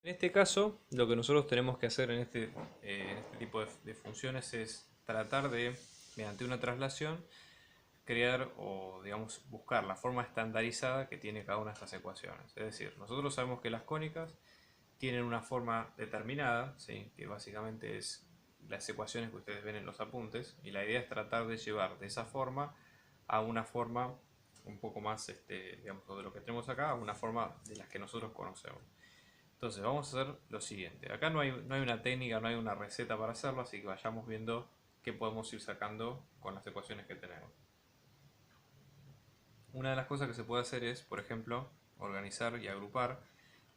En este caso, lo que nosotros tenemos que hacer en este tipo de funciones es tratar de, mediante una traslación, crear o, digamos, buscar la forma estandarizada que tiene cada una de estas ecuaciones. Es decir, nosotros sabemos que las cónicas tienen una forma determinada, ¿sí? Que básicamente es las ecuaciones que ustedes ven en los apuntes, y la idea es tratar de llevar de esa forma a una forma un poco más, digamos, de lo que tenemos acá, a una forma de las que nosotros conocemos. Entonces vamos a hacer lo siguiente. Acá no hay una técnica, no hay una receta para hacerlo, así que vayamos viendo qué podemos ir sacando con las ecuaciones que tenemos. Una de las cosas que se puede hacer es, por ejemplo, organizar y agrupar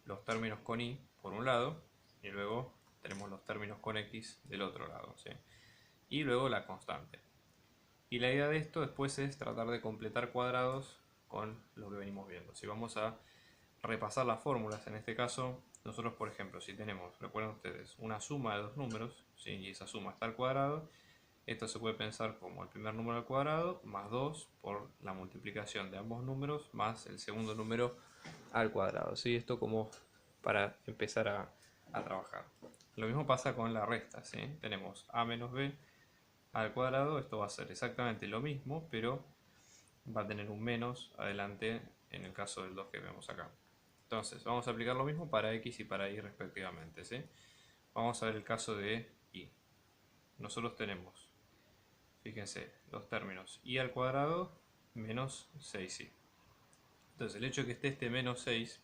los términos con y por un lado, y luego tenemos los términos con x del otro lado, ¿sí? Y luego la constante. Y la idea de esto después es tratar de completar cuadrados con lo que venimos viendo. Si vamos a repasar las fórmulas, en este caso, nosotros por ejemplo, si tenemos, recuerden ustedes, una suma de dos números, ¿sí? Y esa suma está al cuadrado, esto se puede pensar como el primer número al cuadrado más 2 por la multiplicación de ambos números más el segundo número al cuadrado, ¿sí? Esto como para empezar a trabajar. Lo mismo pasa con la resta, ¿sí? Tenemos a menos b al cuadrado, esto va a ser exactamente lo mismo, pero va a tener un menos adelante en el caso del 2 que vemos acá. Entonces, vamos a aplicar lo mismo para x y para y respectivamente, ¿sí? Vamos a ver el caso de y. Nosotros tenemos, fíjense, los términos y al cuadrado menos 6y. Entonces, el hecho de que esté este menos 6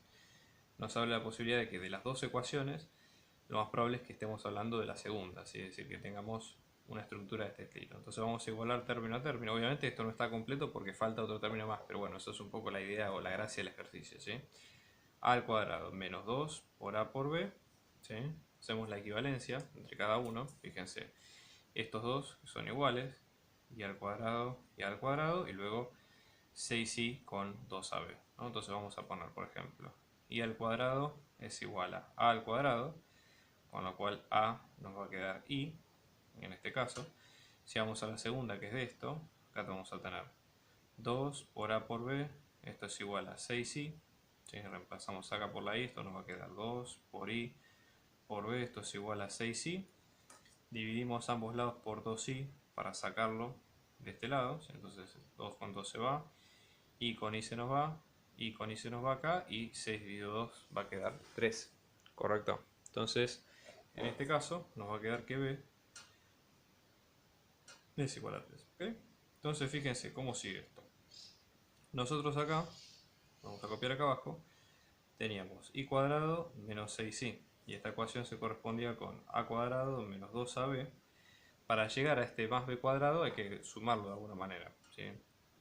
nos habla de la posibilidad de que de las dos ecuaciones, lo más probable es que estemos hablando de la segunda, ¿sí? Es decir, que tengamos una estructura de este estilo. Entonces vamos a igualar término a término. Obviamente esto no está completo porque falta otro término más, pero bueno, eso es un poco la idea o la gracia del ejercicio, ¿sí? A al cuadrado menos 2 por a por b, ¿sí? Hacemos la equivalencia entre cada uno, fíjense, estos dos son iguales, y al cuadrado, y luego 6i con 2ab, ¿no? Entonces vamos a poner, por ejemplo, y al cuadrado es igual a al cuadrado, con lo cual a nos va a quedar i, en este caso. Si vamos a la segunda, que es de esto, acá vamos a tener 2 por a por b, esto es igual a 6i. Si reemplazamos acá por la i, esto nos va a quedar 2 por i por b, esto es igual a 6i. Dividimos ambos lados por 2i para sacarlo de este lado, entonces 2 con 2 se va, y con i se nos va, y con i se nos va acá, y 6 dividido 2 va a quedar 3. Correcto. Entonces, en este caso, nos va a quedar que b es igual a 3. ¿Okay? Entonces, fíjense cómo sigue esto. Nosotros acá, vamos a copiar acá abajo, teníamos i cuadrado menos 6i. Y esta ecuación se correspondía con a cuadrado menos 2ab. Para llegar a este más b cuadrado hay que sumarlo de alguna manera, ¿sí?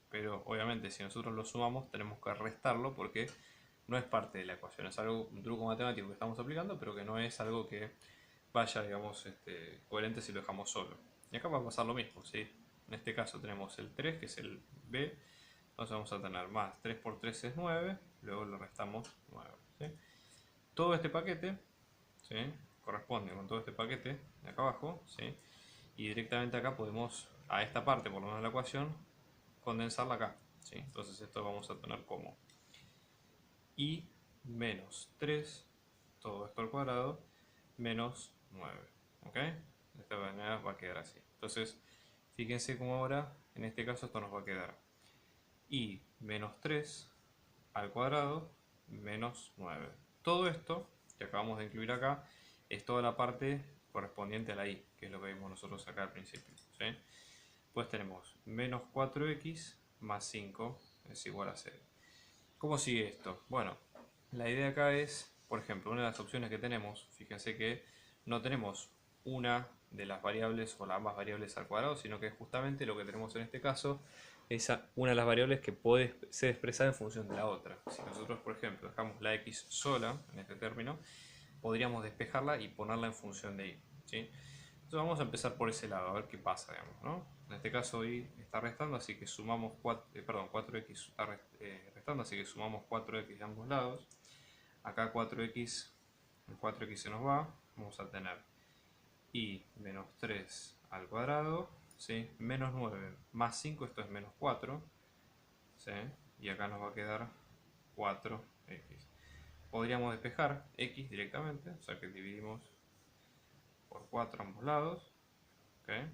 Pero obviamente si nosotros lo sumamos tenemos que restarlo porque no es parte de la ecuación, es algo, un truco matemático que estamos aplicando, pero que no es algo que vaya, digamos, coherente si lo dejamos solo. Y acá va a pasar lo mismo, ¿sí? En este caso tenemos el 3, que es el b, entonces vamos a tener más 3 por 3 es 9, luego le restamos 9, ¿sí? Todo este paquete, ¿sí? Corresponde con todo este paquete de acá abajo, ¿sí? Y directamente acá podemos, a esta parte por lo menos de la ecuación, condensarla acá, ¿sí? Entonces esto vamos a tener como i menos 3, todo esto al cuadrado, menos 9, ¿ok? De esta manera va a quedar así. Entonces, fíjense cómo ahora, en este caso esto nos va a quedar i menos 3 al cuadrado menos 9. Todo esto que acabamos de incluir acá es toda la parte correspondiente a la i, que es lo que vimos nosotros acá al principio, ¿sí? Pues tenemos menos 4x más 5 es igual a 0. ¿Cómo sigue esto? Bueno, la idea acá es, por ejemplo, una de las opciones que tenemos, fíjense que no tenemos una de las variables o las ambas variables al cuadrado, sino que justamente lo que tenemos en este caso es una de las variables que puede ser expresada en función de la otra. Si nosotros, por ejemplo, dejamos la x sola en este término, podríamos despejarla y ponerla en función de y, ¿sí? Entonces vamos a empezar por ese lado, a ver qué pasa, digamos, ¿no? En este caso y está restando, así que sumamos 4x está restando, así que sumamos 4x de ambos lados. Acá 4x, el 4x se nos va, vamos a tener y menos 3 al cuadrado, ¿sí? Menos 9 más 5, esto es menos 4, ¿sí? Y acá nos va a quedar 4x. podríamos despejar x directamente, o sea que dividimos por 4 ambos lados. ¿Okay?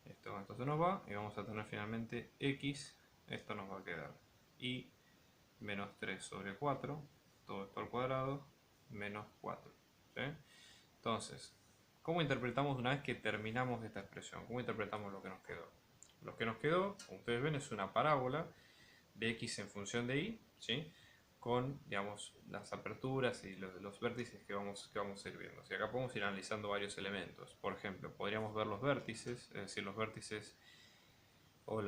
Esto se nos va y vamos a tener finalmente x, esto nos va a quedar y menos 3 sobre 4, todo esto al cuadrado, menos 4. ¿Sí? Entonces, ¿cómo interpretamos una vez que terminamos esta expresión? ¿Cómo interpretamos lo que nos quedó? Lo que nos quedó, como ustedes ven, es una parábola de x en función de y, ¿sí? Con, digamos, las aperturas y los vértices que vamos a ir viendo. Si acá podemos ir analizando varios elementos. Por ejemplo, podríamos ver los vértices, es decir, los vértices o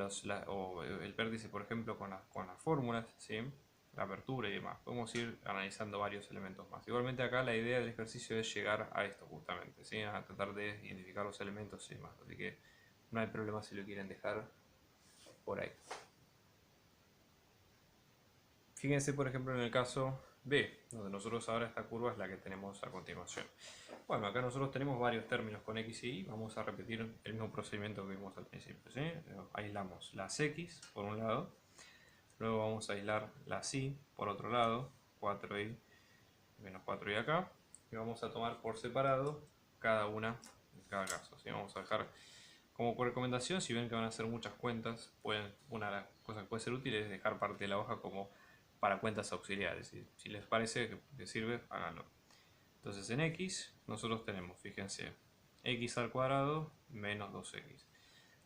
el vértice, por ejemplo, con las fórmulas, ¿sí? La apertura y demás. Podemos ir analizando varios elementos más. Igualmente acá la idea del ejercicio es llegar a esto justamente, ¿sí? A tratar de identificar los elementos y demás. Así que no hay problema si lo quieren dejar por ahí. Fíjense por ejemplo en el caso B, donde nosotros ahora esta curva es la que tenemos a continuación. Bueno, acá nosotros tenemos varios términos con x y y, vamos a repetir el mismo procedimiento que vimos al principio, ¿sí? Aislamos las x por un lado, luego vamos a aislar las y por otro lado, 4y menos 4y acá, y vamos a tomar por separado cada una en cada caso, ¿sí? Vamos a dejar como recomendación, si ven que van a hacer muchas cuentas, una de las cosas que puede ser útil es dejar parte de la hoja como para cuentas auxiliares. Si les parece que sirve, háganlo. Entonces en x nosotros tenemos, fíjense, x al cuadrado menos 2x.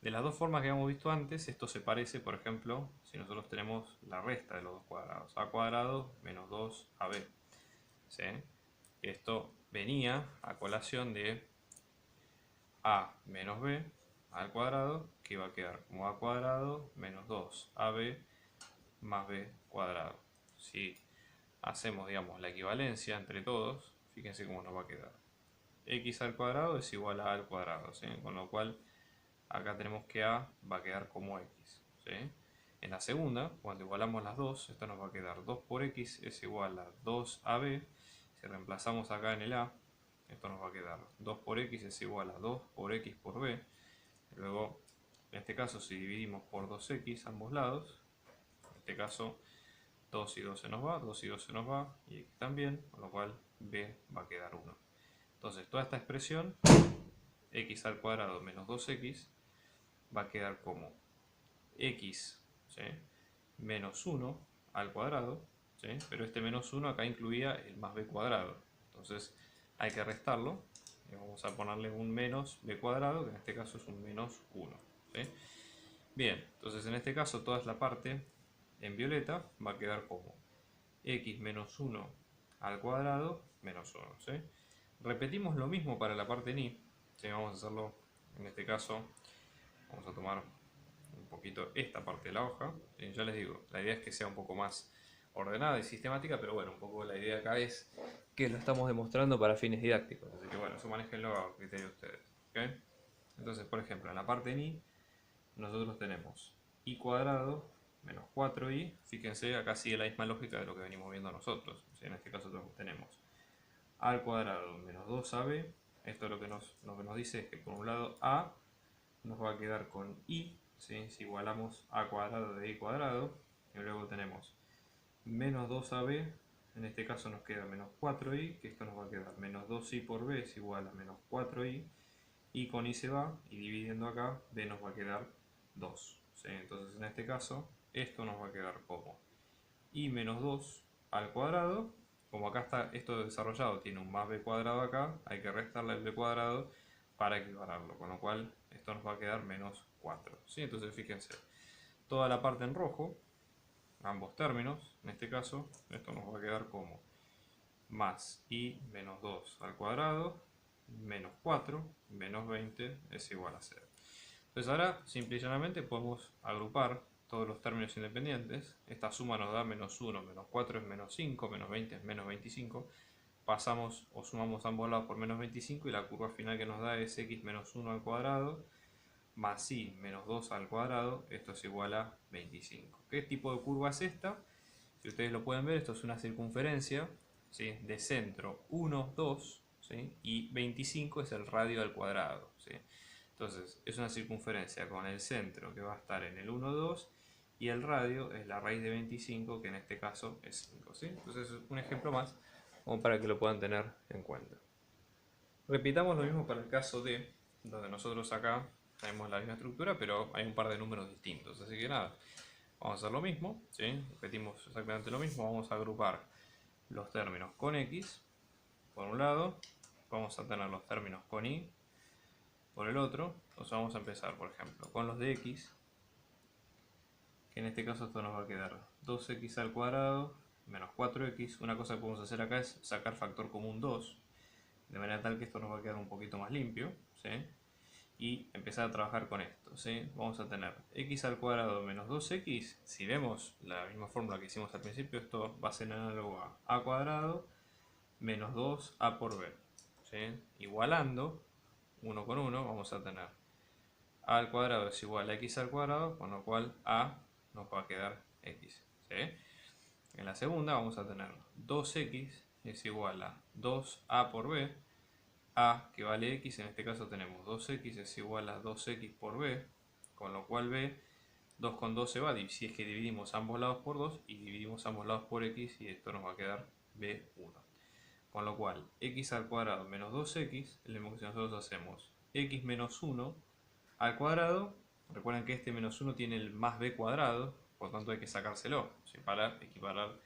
De las dos formas que habíamos visto antes, esto se parece, por ejemplo, si nosotros tenemos la resta de los dos cuadrados. A cuadrado menos 2ab. ¿Sí? Esto venía a colación de a menos b al cuadrado, que va a quedar como a cuadrado menos 2ab más b cuadrado. Si hacemos, digamos, la equivalencia entre todos, fíjense cómo nos va a quedar. X al cuadrado es igual a al cuadrado, ¿sí? Con lo cual acá tenemos que a va a quedar como x, ¿sí? En la segunda, cuando igualamos las dos, esto nos va a quedar 2 por x es igual a 2ab. Si reemplazamos acá en el a, esto nos va a quedar 2 por x es igual a 2 por x por b. Luego, en este caso, si dividimos por 2x ambos lados, en este caso 2 y 2 se nos va, 2 y 2 se nos va, y x también, con lo cual b va a quedar 1. Entonces, toda esta expresión, x al cuadrado menos 2x, va a quedar como x, ¿sí? Menos 1 al cuadrado, ¿sí? Pero este menos 1 acá incluía el más b cuadrado. Entonces, hay que restarlo. Y vamos a ponerle un menos b cuadrado, que en este caso es un menos 1. ¿Sí? Bien, entonces en este caso toda la parte en violeta va a quedar como x menos 1 al cuadrado menos 1. ¿Sí? Repetimos lo mismo para la parte en y. ¿Sí? Vamos a hacerlo, en este caso, vamos a tomar un poquito esta parte de la hoja. ¿Sí? Ya les digo, la idea es que sea un poco más ordenada y sistemática, pero bueno, un poco la idea acá es que lo estamos demostrando para fines didácticos. Así que bueno, eso manéjenlo a criterio de ustedes. ¿Okay? Entonces, por ejemplo, en la parte en y, nosotros tenemos y cuadrado menos 4y, fíjense, acá sigue la misma lógica de lo que venimos viendo nosotros. En este caso tenemos a al cuadrado menos 2ab, esto lo que nos dice es que por un lado a nos va a quedar con y, ¿sí? Si igualamos a cuadrado de y cuadrado, y luego tenemos menos 2ab, en este caso nos queda menos 4y, que esto nos va a quedar menos 2y por b es igual a menos 4y, y con y se va, y dividiendo acá, b nos va a quedar 2. ¿Sí? Entonces en este caso, esto nos va a quedar como y menos 2 al cuadrado. Como acá está esto desarrollado, tiene un más b cuadrado acá, hay que restarle el b cuadrado para equipararlo, con lo cual esto nos va a quedar menos 4. ¿Sí? Entonces fíjense, toda la parte en rojo, ambos términos, en este caso, esto nos va a quedar como más y menos 2 al cuadrado, menos 4, menos 20 es igual a 0. Entonces ahora, simple y llanamente, podemos agrupar todos los términos independientes. Esta suma nos da menos 1, menos 4 es menos 5, menos 20 es menos 25. Pasamos o sumamos ambos lados por menos 25 y la curva final que nos da es x menos 1 al cuadrado más y menos 2 al cuadrado. Esto es igual a 25. ¿Qué tipo de curva es esta? Si ustedes lo pueden ver, esto es una circunferencia, ¿sí? De centro 1, 2, ¿sí? Y 25 es el radio al cuadrado, ¿sí? Entonces es una circunferencia con el centro que va a estar en el 1, 2 y el radio es la raíz de 25, que en este caso es 5, ¿sí? Entonces es un ejemplo más como para que lo puedan tener en cuenta. Repitamos lo mismo para el caso D, donde nosotros acá tenemos la misma estructura, pero hay un par de números distintos. Así que nada, vamos a hacer lo mismo, ¿sí? Repetimos exactamente lo mismo. Vamos a agrupar los términos con X por un lado, vamos a tener los términos con Y por el otro. Entonces vamos a empezar, por ejemplo, con los de X, que en este caso esto nos va a quedar 2x al cuadrado menos 4x. Una cosa que podemos hacer acá es sacar factor común 2, de manera tal que esto nos va a quedar un poquito más limpio, ¿sí? Y empezar a trabajar con esto, ¿sí? Vamos a tener x al cuadrado menos 2x. Si vemos la misma fórmula que hicimos al principio, esto va a ser análogo a cuadrado menos 2a por b, ¿sí? Igualando 1 con 1, vamos a tener a al cuadrado es igual a x al cuadrado, con lo cual a nos va a quedar x, ¿sí? En la segunda vamos a tener 2x es igual a 2a por b. A que vale x, en este caso tenemos 2x es igual a 2x por b, con lo cual b, 2 con 2 se va, si es que dividimos ambos lados por 2 y dividimos ambos lados por x, y esto nos va a quedar b1. Con lo cual x al cuadrado menos 2x es lo mismo que si nosotros hacemos x menos 1 al cuadrado. Recuerden que este menos 1 tiene el más b cuadrado, por lo tanto hay que sacárselo, ¿sí? Para equiparar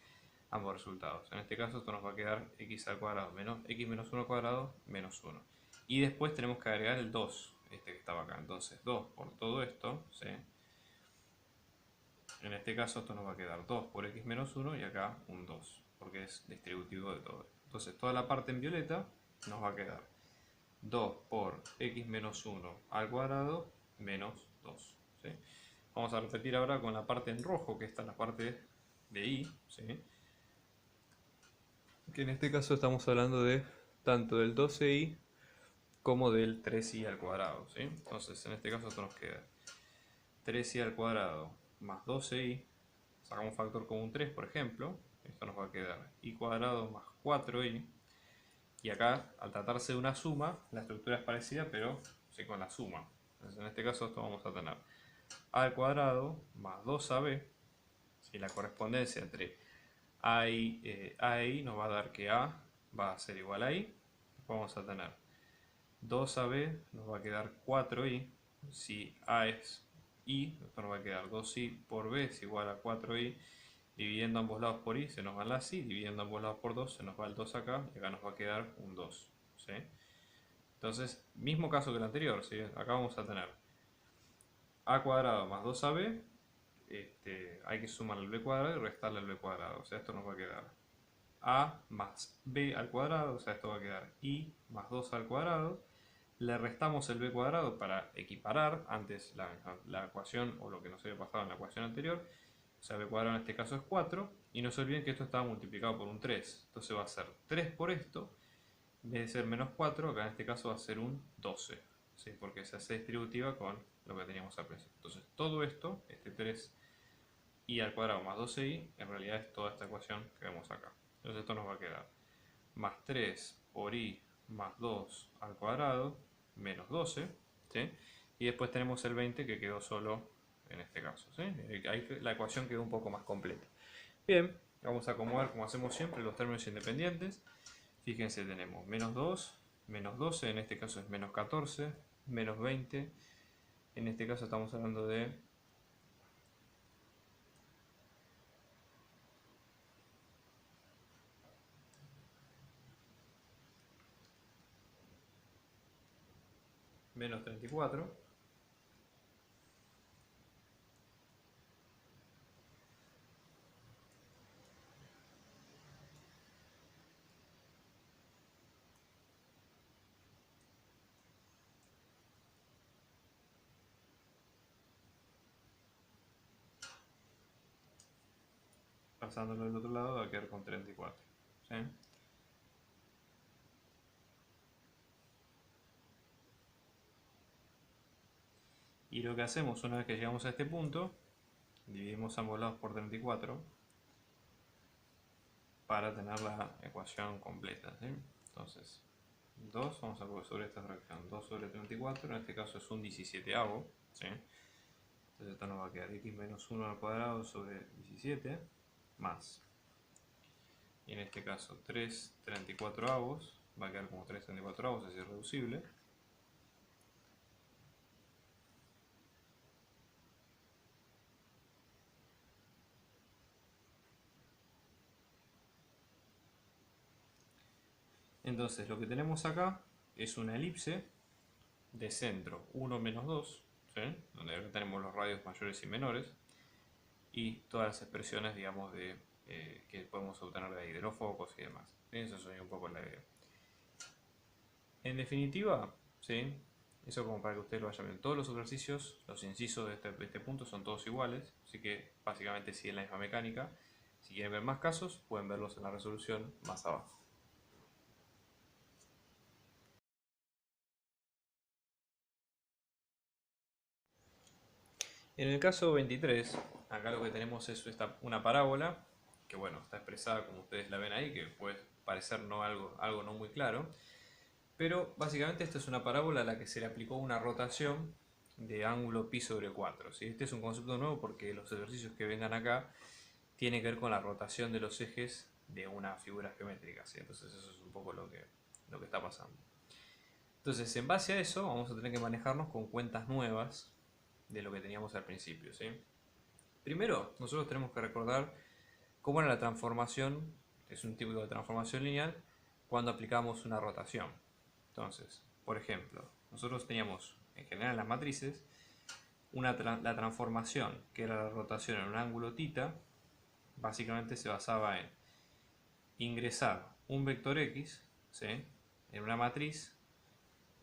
ambos resultados. En este caso esto nos va a quedar x al cuadrado menos x menos 1 al cuadrado menos 1. Y después tenemos que agregar el 2, este que estaba acá. Entonces 2 por todo esto, ¿sí? En este caso esto nos va a quedar 2 por x menos 1 y acá un 2, porque es distributivo de todo. Entonces toda la parte en violeta nos va a quedar 2 por x menos 1 al cuadrado menos 2, ¿sí? Vamos a repetir ahora con la parte en rojo, que esta es la parte de y, ¿sí? Que en este caso estamos hablando de tanto del 12i como del 3i al cuadrado, ¿sí? Entonces en este caso esto nos queda 3i al cuadrado más 12i, sacamos factor común 3 por ejemplo, esto nos va a quedar i cuadrado más 4i, y acá al tratarse de una suma la estructura es parecida pero sí con la suma. Entonces en este caso esto vamos a tener a al cuadrado más 2ab, si la correspondencia entre a y nos va a dar que a va a ser igual a i. Vamos a tener 2ab, nos va a quedar 4i. Si a es i, esto nos va a quedar 2i por b es igual a 4i. Dividiendo ambos lados por i se nos va las i, dividiendo ambos lados por 2 se nos va el 2 acá y acá nos va a quedar un 2, ¿sí? Entonces, mismo caso que el anterior, ¿sí? Acá vamos a tener a cuadrado más 2ab, hay que sumar el b cuadrado y restarle el b cuadrado, o sea, esto nos va a quedar a más b al cuadrado, o sea, esto va a quedar i más 2 al cuadrado. Le restamos el b cuadrado para equiparar antes la ecuación o lo que nos había pasado en la ecuación anterior. O sea, b cuadrado en este caso es 4. Y no se olviden que esto estaba multiplicado por un 3. Entonces va a ser 3 por esto. En vez de ser menos 4, acá en este caso va a ser un 12. ¿Sí? Porque se hace distributiva con lo que teníamos al principio. Entonces todo esto, este 3i al cuadrado más 12i, en realidad es toda esta ecuación que vemos acá. Entonces esto nos va a quedar más 3 por i más 2 al cuadrado menos 12, ¿sí? Y después tenemos el 20 que quedó solo en este caso, ¿sí? Ahí la ecuación quedó un poco más completa. Bien, vamos a acomodar como hacemos siempre los términos independientes. Fíjense, tenemos menos 2, menos 12, en este caso es menos 14, menos 20, en este caso estamos hablando de menos 34. Pasándolo del otro lado va a quedar con 34, ¿sí? Y lo que hacemos una vez que llegamos a este punto, dividimos ambos lados por 34 para tener la ecuación completa, ¿sí? Entonces 2, vamos a poner sobre esta fracción, 2 sobre 34, en este caso es un 17avo, ¿sí? Entonces esto nos va a quedar x menos 1 al cuadrado sobre 17 más, y en este caso 3/34 va a quedar como 3/34, es irreducible. Entonces lo que tenemos acá es una elipse de centro 1 menos 2, ¿sí? Donde acá tenemos los radios mayores y menores, y todas las expresiones, digamos, que podemos obtener de ahí, de los focos y demás. ¿Sí? Eso es un poco la idea. En definitiva, ¿sí? Eso como para que ustedes lo vayan viendo. Todos los ejercicios, los incisos de este punto son todos iguales, así que básicamente siguen la misma mecánica. Si quieren ver más casos, pueden verlos en la resolución más abajo. En el caso 23, acá lo que tenemos es una parábola, que bueno, está expresada como ustedes la ven ahí, que puede parecer algo no muy claro, pero básicamente esta es una parábola a la que se le aplicó una rotación de ángulo pi sobre 4. ¿Sí? Este es un concepto nuevo porque los ejercicios que vengan acá tienen que ver con la rotación de los ejes de una figura geométrica. ¿sí? Entonces eso es un poco lo que está pasando. Entonces, en base a eso, vamos a tener que manejarnos con cuentas nuevas de lo que teníamos al principio. ¿sí? Primero, nosotros tenemos que recordar cómo era la transformación, es un tipo de transformación lineal, cuando aplicamos una rotación. Entonces, por ejemplo, nosotros teníamos en general en las matrices la transformación, que era la rotación en un ángulo θ, básicamente se basaba en ingresar un vector x, ¿sí? En una matriz,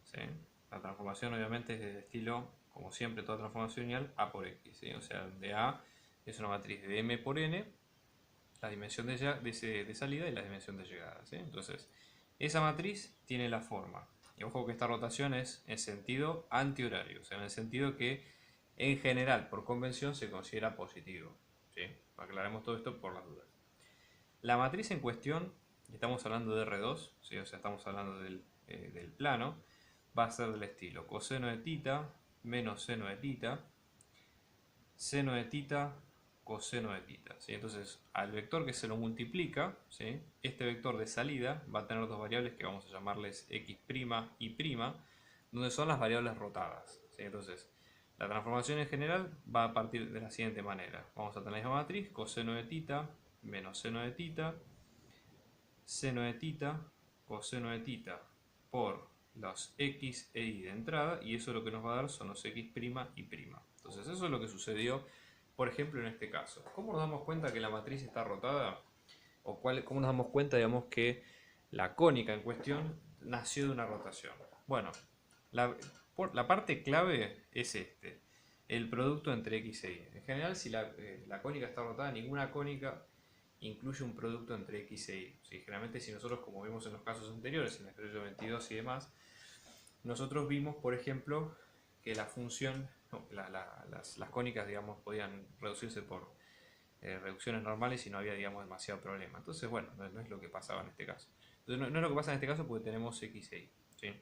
¿sí? La transformación obviamente es del estilo, como siempre toda transformación lineal, A por X, ¿sí? O sea, de A es una matriz de M por N, la dimensión de salida y la dimensión de llegada, ¿sí? Entonces, esa matriz tiene la forma. Y ojo que esta rotación es en sentido antihorario, o sea, en el sentido que en general, por convención, se considera positivo, ¿sí? Aclaremos todo esto por las dudas. La matriz en cuestión, estamos hablando de R2, ¿sí? O sea, estamos hablando del plano, va a ser del estilo coseno de θ menos seno de θ, seno de θ, coseno de θ. ¿sí? Entonces, al vector que se lo multiplica, ¿sí? Este vector de salida va a tener dos variables que vamos a llamarles x' y', donde son las variables rotadas. ¿sí? Entonces, la transformación en general va a partir de la siguiente manera. Vamos a tener la misma matriz, coseno de θ menos seno de θ, seno de θ, coseno de θ por los x e y de entrada, y eso lo que nos va a dar son los x' y'. Entonces eso es lo que sucedió, por ejemplo, en este caso. ¿Cómo nos damos cuenta que la matriz está rotada? ¿O cómo nos damos cuenta, digamos, que la cónica en cuestión nació de una rotación? Bueno, la parte clave es el producto entre x e y. En general, si la cónica está rotada, ninguna cónica incluye un producto entre x e y. ¿sí? Generalmente, si nosotros, como vimos en los casos anteriores, en el ejercicio 22 y demás, nosotros vimos, por ejemplo, que la función, no, las cónicas, digamos, podían reducirse por reducciones normales y no había, digamos, demasiado problema. Entonces, bueno, no es lo que pasaba en este caso. Entonces, no es lo que pasa en este caso porque tenemos x e y. ¿sí?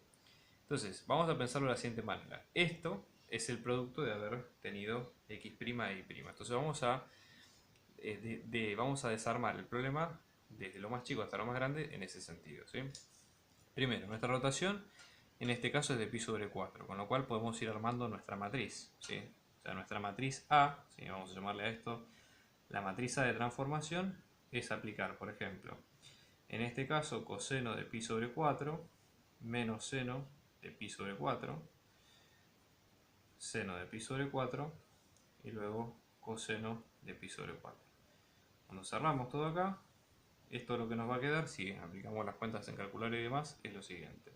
Entonces, vamos a pensarlo de la siguiente manera. Esto es el producto de haber tenido x' e y'. Entonces, vamos a desarmar el problema desde lo más chico hasta lo más grande en ese sentido. ¿sí? Primero, nuestra rotación en este caso es de pi sobre 4, con lo cual podemos ir armando nuestra matriz. ¿sí? O sea, nuestra matriz A, ¿sí? Vamos a llamarle a esto la matriz A de transformación, es aplicar, por ejemplo, en este caso coseno de pi sobre 4 menos seno de pi sobre 4, seno de pi sobre 4 y luego coseno de pi sobre 4. Cuando cerramos todo acá, esto lo que nos va a quedar, si aplicamos las cuentas en calculadora y demás, es lo siguiente.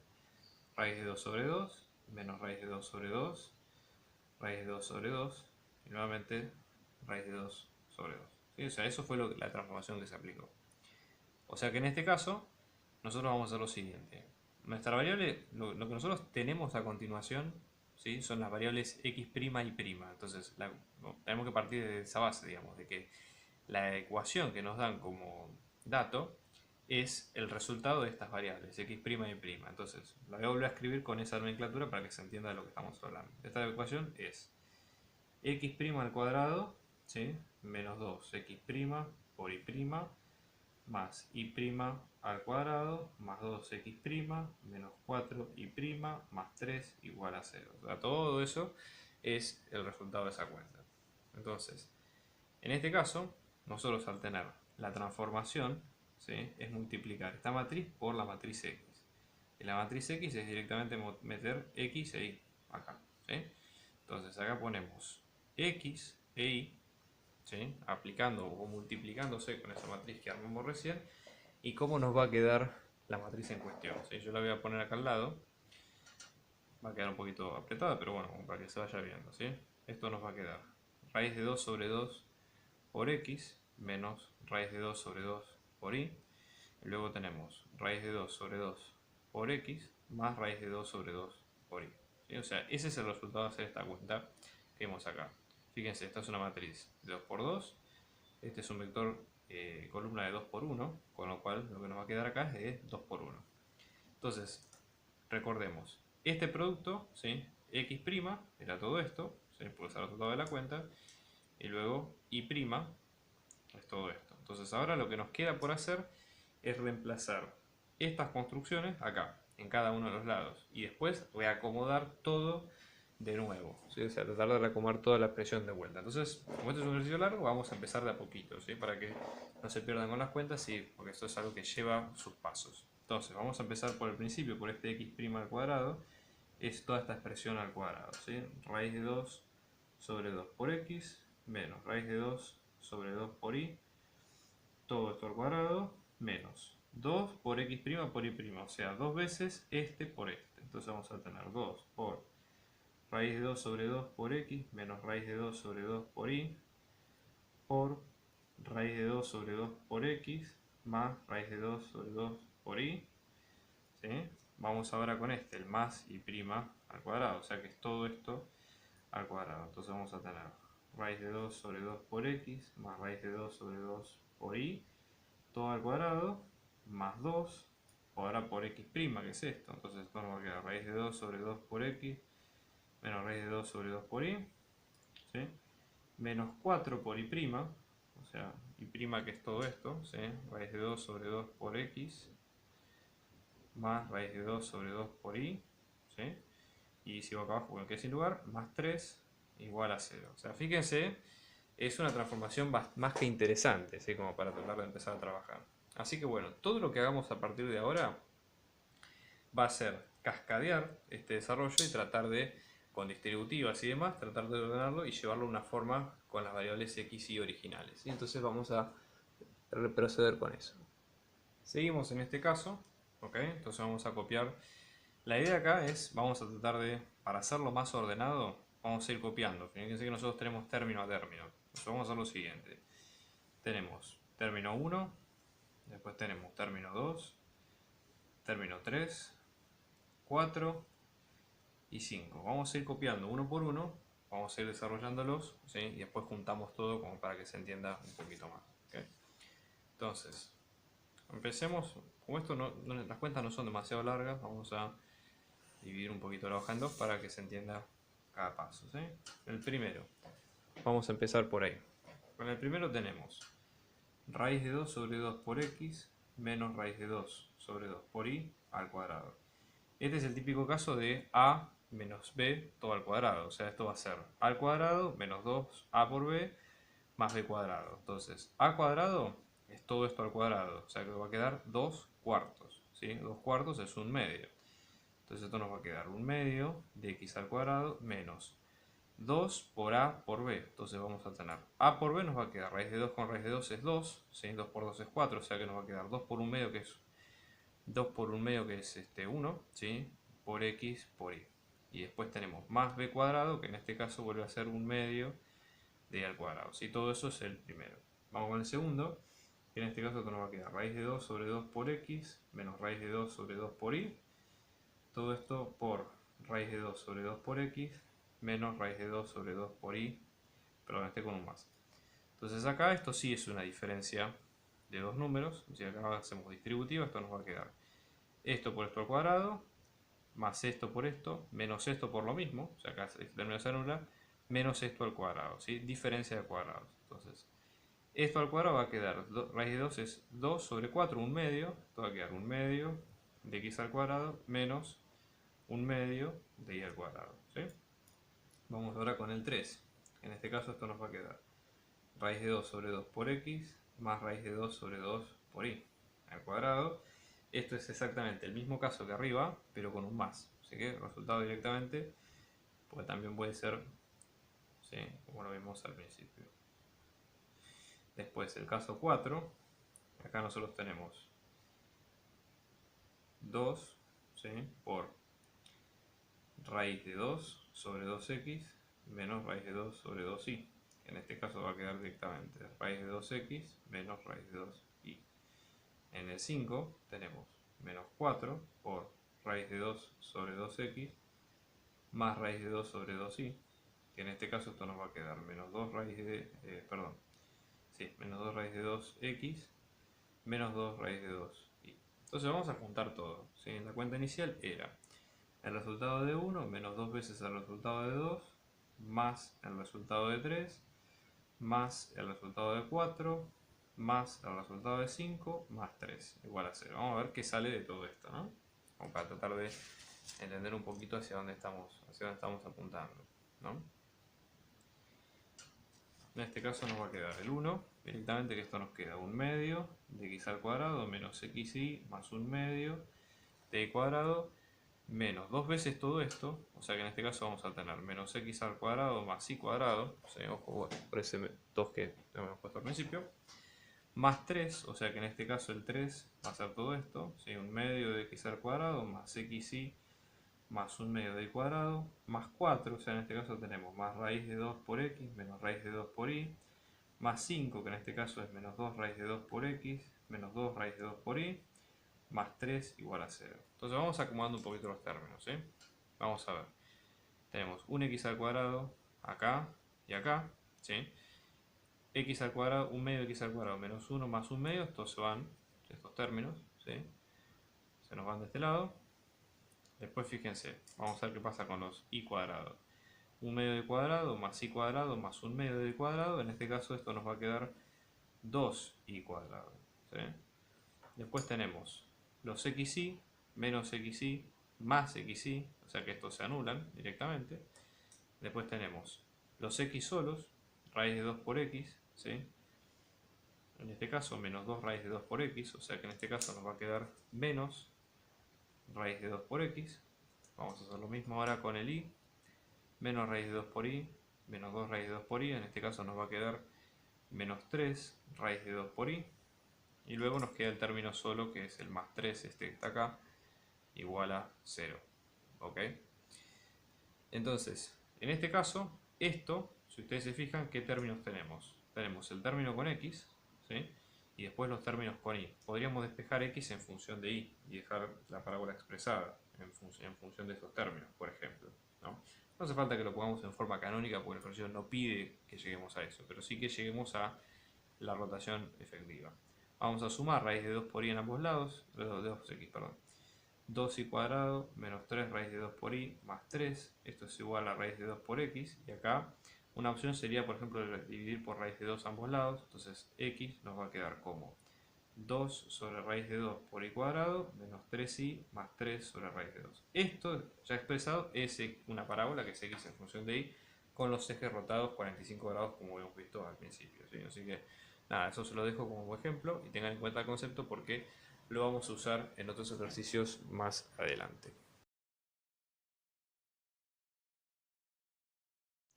Raíz de 2 sobre 2, menos raíz de 2 sobre 2, raíz de 2 sobre 2, y nuevamente raíz de 2 sobre 2. ¿Sí? O sea, eso fue la transformación que se aplicó. O sea que en este caso, nosotros vamos a hacer lo siguiente. Nuestra variable, lo que nosotros tenemos a continuación, ¿sí? Son las variables x' y'. Entonces, tenemos que partir de esa base, digamos, de que la ecuación que nos dan como dato es el resultado de estas variables, x' y'. Entonces, la voy a volver a escribir con esa nomenclatura para que se entienda de lo que estamos hablando. Esta ecuación es x' al cuadrado, ¿sí? Menos 2x' por y' más y' al cuadrado más 2x' menos 4y' más 3 igual a 0. O sea, todo eso es el resultado de esa cuenta. Entonces, en este caso, nosotros al tener la transformación, ¿sí? Es multiplicar esta matriz por la matriz X. Y la matriz X es directamente meter X e Y acá, ¿sí? Entonces acá ponemos X e Y, ¿sí? Aplicando o multiplicándose con esa matriz que armamos recién. ¿Y cómo nos va a quedar la matriz en cuestión? ¿Sí? Yo la voy a poner acá al lado. Va a quedar un poquito apretada, pero bueno, para que se vaya viendo, ¿sí? Esto nos va a quedar raíz de 2 sobre 2 por X menos raíz de 2 sobre 2 por Y. Y luego tenemos raíz de 2 sobre 2 por X más raíz de 2 sobre 2 por Y. ¿Sí? O sea, ese es el resultado de hacer esta cuenta que vemos acá. Fíjense, esta es una matriz de 2 por 2. Este es un vector columna de 2 por 1, con lo cual lo que nos va a quedar acá es de 2 por 1. Entonces, recordemos, este producto, ¿sí? X' era todo esto, ¿sí? Porque es el resultado de la cuenta, y luego Y' es todo esto. Entonces ahora lo que nos queda por hacer es reemplazar estas construcciones acá, en cada uno de los lados, y después reacomodar todo de nuevo, ¿sí? O sea, tratar de reacomodar toda la expresión de vuelta. Entonces, como este es un ejercicio largo, vamos a empezar de a poquito, ¿sí? Para que no se pierdan con las cuentas, sí, porque esto es algo que lleva sus pasos. Entonces, vamos a empezar por el principio, por este x' al cuadrado, es toda esta expresión al cuadrado, ¿sí? Raíz de 2 sobre 2 por x menos raíz de 2 sobre 2 por y, todo esto al cuadrado, menos 2 por x' por y', o sea, dos veces este por este. Entonces vamos a tener 2 por raíz de 2 sobre 2 por x menos raíz de 2 sobre 2 por y por raíz de 2 sobre 2 por x más raíz de 2 sobre 2 por y. ¿Sí? Vamos ahora con este, el más y' al cuadrado, o sea que es todo esto al cuadrado. Entonces vamos a tener raíz de 2 sobre 2 por x más raíz de 2 sobre 2 por y, todo al cuadrado, más 2, ahora por x', que es esto. Entonces esto nos va a quedar raíz de 2 sobre 2 por x menos raíz de 2 sobre 2 por y, ¿sí? Menos 4 por y', o sea, y' que es todo esto, ¿sí? Raíz de 2 sobre 2 por x más raíz de 2 sobre 2 por y, ¿sí? Y sigo acá abajo, bueno, que es sin lugar, más 3 igual a 0. O sea, fíjense, es una transformación más que interesante, ¿sí? Como para tratar de empezar a trabajar. Así que bueno, todo lo que hagamos a partir de ahora va a ser cascadear este desarrollo y tratar de, con distributivas y demás, tratar de ordenarlo y llevarlo a una forma con las variables x y originales. Y entonces vamos a proceder con eso. Seguimos en este caso, ¿ok? Entonces vamos a copiar. La idea acá es, vamos a tratar de, para hacerlo más ordenado, vamos a ir copiando. Fíjense que nosotros tenemos término a término. Entonces vamos a hacer lo siguiente. Tenemos término 1, después tenemos término 2, término 3, 4 y 5. Vamos a ir copiando uno por uno, vamos a ir desarrollándolos, ¿sí? Y después juntamos todo como para que se entienda un poquito más. ¿Okay? Entonces, empecemos. Como esto las cuentas no son demasiado largas, vamos a dividir un poquito la hoja en dos para que se entienda cada paso, ¿sí? El primero, vamos a empezar por ahí. Con el primero tenemos raíz de 2 sobre 2 por x menos raíz de 2 sobre 2 por y al cuadrado. Este es el típico caso de a menos b todo al cuadrado. O sea, esto va a ser a al cuadrado menos 2a por b más b cuadrado. Entonces, a cuadrado es todo esto al cuadrado. O sea, que va a quedar 2 cuartos. ¿Sí? 2 cuartos es un medio. Entonces esto nos va a quedar un medio de x al cuadrado menos 2 por a por b. Entonces vamos a tener a por b, nos va a quedar raíz de 2 con raíz de 2 es 2. ¿Sí? 2 por 2 es 4, o sea que nos va a quedar 2 por un medio que es 2 por un medio que es 1, ¿sí? Por x por y. Y después tenemos más b cuadrado, que en este caso vuelve a ser un medio de al cuadrado. ¿Sí? Todo eso es el primero. Vamos con el segundo, que en este caso nos va a quedar raíz de 2 sobre 2 por x menos raíz de 2 sobre 2 por y. Todo esto por raíz de 2 sobre 2 por x menos raíz de 2 sobre 2 por y, perdón, este con un más. Entonces acá esto sí es una diferencia de dos números. Si acá hacemos distributiva, esto nos va a quedar esto por esto al cuadrado, más esto por esto, menos esto por lo mismo, o sea acá el término se anula, menos esto al cuadrado, ¿sí? Diferencia de cuadrados. Entonces, esto al cuadrado va a quedar, raíz de 2 es 2 sobre 4, un medio. Esto va a quedar un medio de x al cuadrado menos un medio de y al cuadrado, ¿sí? Vamos ahora con el 3. En este caso esto nos va a quedar raíz de 2 sobre 2 por x más raíz de 2 sobre 2 por y al cuadrado. Esto es exactamente el mismo caso que arriba, pero con un más. Así que el resultado directamente, pues también puede ser, ¿sí?, como lo vimos al principio. Después el caso 4, acá nosotros tenemos 2, ¿sí?, por raíz de 2 sobre 2x menos raíz de 2 sobre 2y. En este caso va a quedar directamente raíz de 2x menos raíz de 2y. En el 5 tenemos menos 4 por raíz de 2 sobre 2x más raíz de 2 sobre 2y, que en este caso esto nos va a quedar menos 2 raíz de, menos 2 raíz de 2x menos 2 raíz de 2y. Entonces vamos a juntar todo, ¿sí? La cuenta inicial era el resultado de 1 menos 2 veces el resultado de 2 más el resultado de 3 más el resultado de 4 más el resultado de 5 más 3 igual a 0. Vamos a ver qué sale de todo esto, ¿no? Como para tratar de entender un poquito hacia dónde estamos apuntando, ¿no? En este caso nos va a quedar el 1, directamente, que esto nos queda un medio de x al cuadrado menos xy más un medio de y cuadrado menos dos veces todo esto, o sea que en este caso vamos a tener menos x al cuadrado más y cuadrado, ojo, bueno, por ese 2 que hemos puesto al principio, más 3, o sea que en este caso el 3 va a ser todo esto, ¿sí?, un medio de x al cuadrado más xy más un medio de y cuadrado, más 4, o sea en este caso tenemos más raíz de 2 por x menos raíz de 2 por y, más 5, que en este caso es menos 2 raíz de 2 por x menos 2 raíz de 2 por y, más 3 igual a 0. Entonces vamos acomodando un poquito los términos, ¿sí? Vamos a ver. Tenemos un x al cuadrado acá y acá, ¿sí? X al cuadrado, un medio de x al cuadrado menos 1 más un medio, estos se van, estos términos, ¿sí?, se nos van de este lado. Después fíjense, vamos a ver qué pasa con los y cuadrados. Un medio de cuadrado más y cuadrado más un medio de cuadrado, en este caso esto nos va a quedar 2y cuadrado, ¿sí? Después tenemos los xy menos xy más xy, o sea que estos se anulan directamente. Después tenemos los x solos, raíz de 2 por x, ¿sí?, en este caso menos 2 raíz de 2 por x, o sea que en este caso nos va a quedar menos raíz de 2 por x. Vamos a hacer lo mismo ahora con el y, menos raíz de 2 por y, menos 2 raíz de 2 por y, en este caso nos va a quedar menos 3 raíz de 2 por y, y luego nos queda el término solo, que es el más 3, este que está acá, igual a 0, ¿ok? Entonces, en este caso, esto, si ustedes se fijan, ¿qué términos tenemos? Tenemos el término con x, ¿sí?, y después los términos con y. Podríamos despejar x en función de y dejar la parábola expresada en función de estos términos, por ejemplo, ¿no? No hace falta que lo pongamos en forma canónica porque la ecuación no pide que lleguemos a eso, pero sí que lleguemos a la rotación efectiva. Vamos a sumar raíz de 2 por y en ambos lados, 2x, perdón. 2y cuadrado menos 3 raíz de 2 por y más 3, esto es igual a raíz de 2 por x, y acá una opción sería, por ejemplo, dividir por raíz de 2 ambos lados, entonces x nos va a quedar como 2 sobre raíz de 2 por y cuadrado menos 3y más 3 sobre raíz de 2. Esto ya expresado es una parábola que es x en función de y con los ejes rotados 45 grados como hemos visto al principio, ¿sí? Así que nada, eso se lo dejo como ejemplo y tengan en cuenta el concepto porque lo vamos a usar en otros ejercicios más adelante.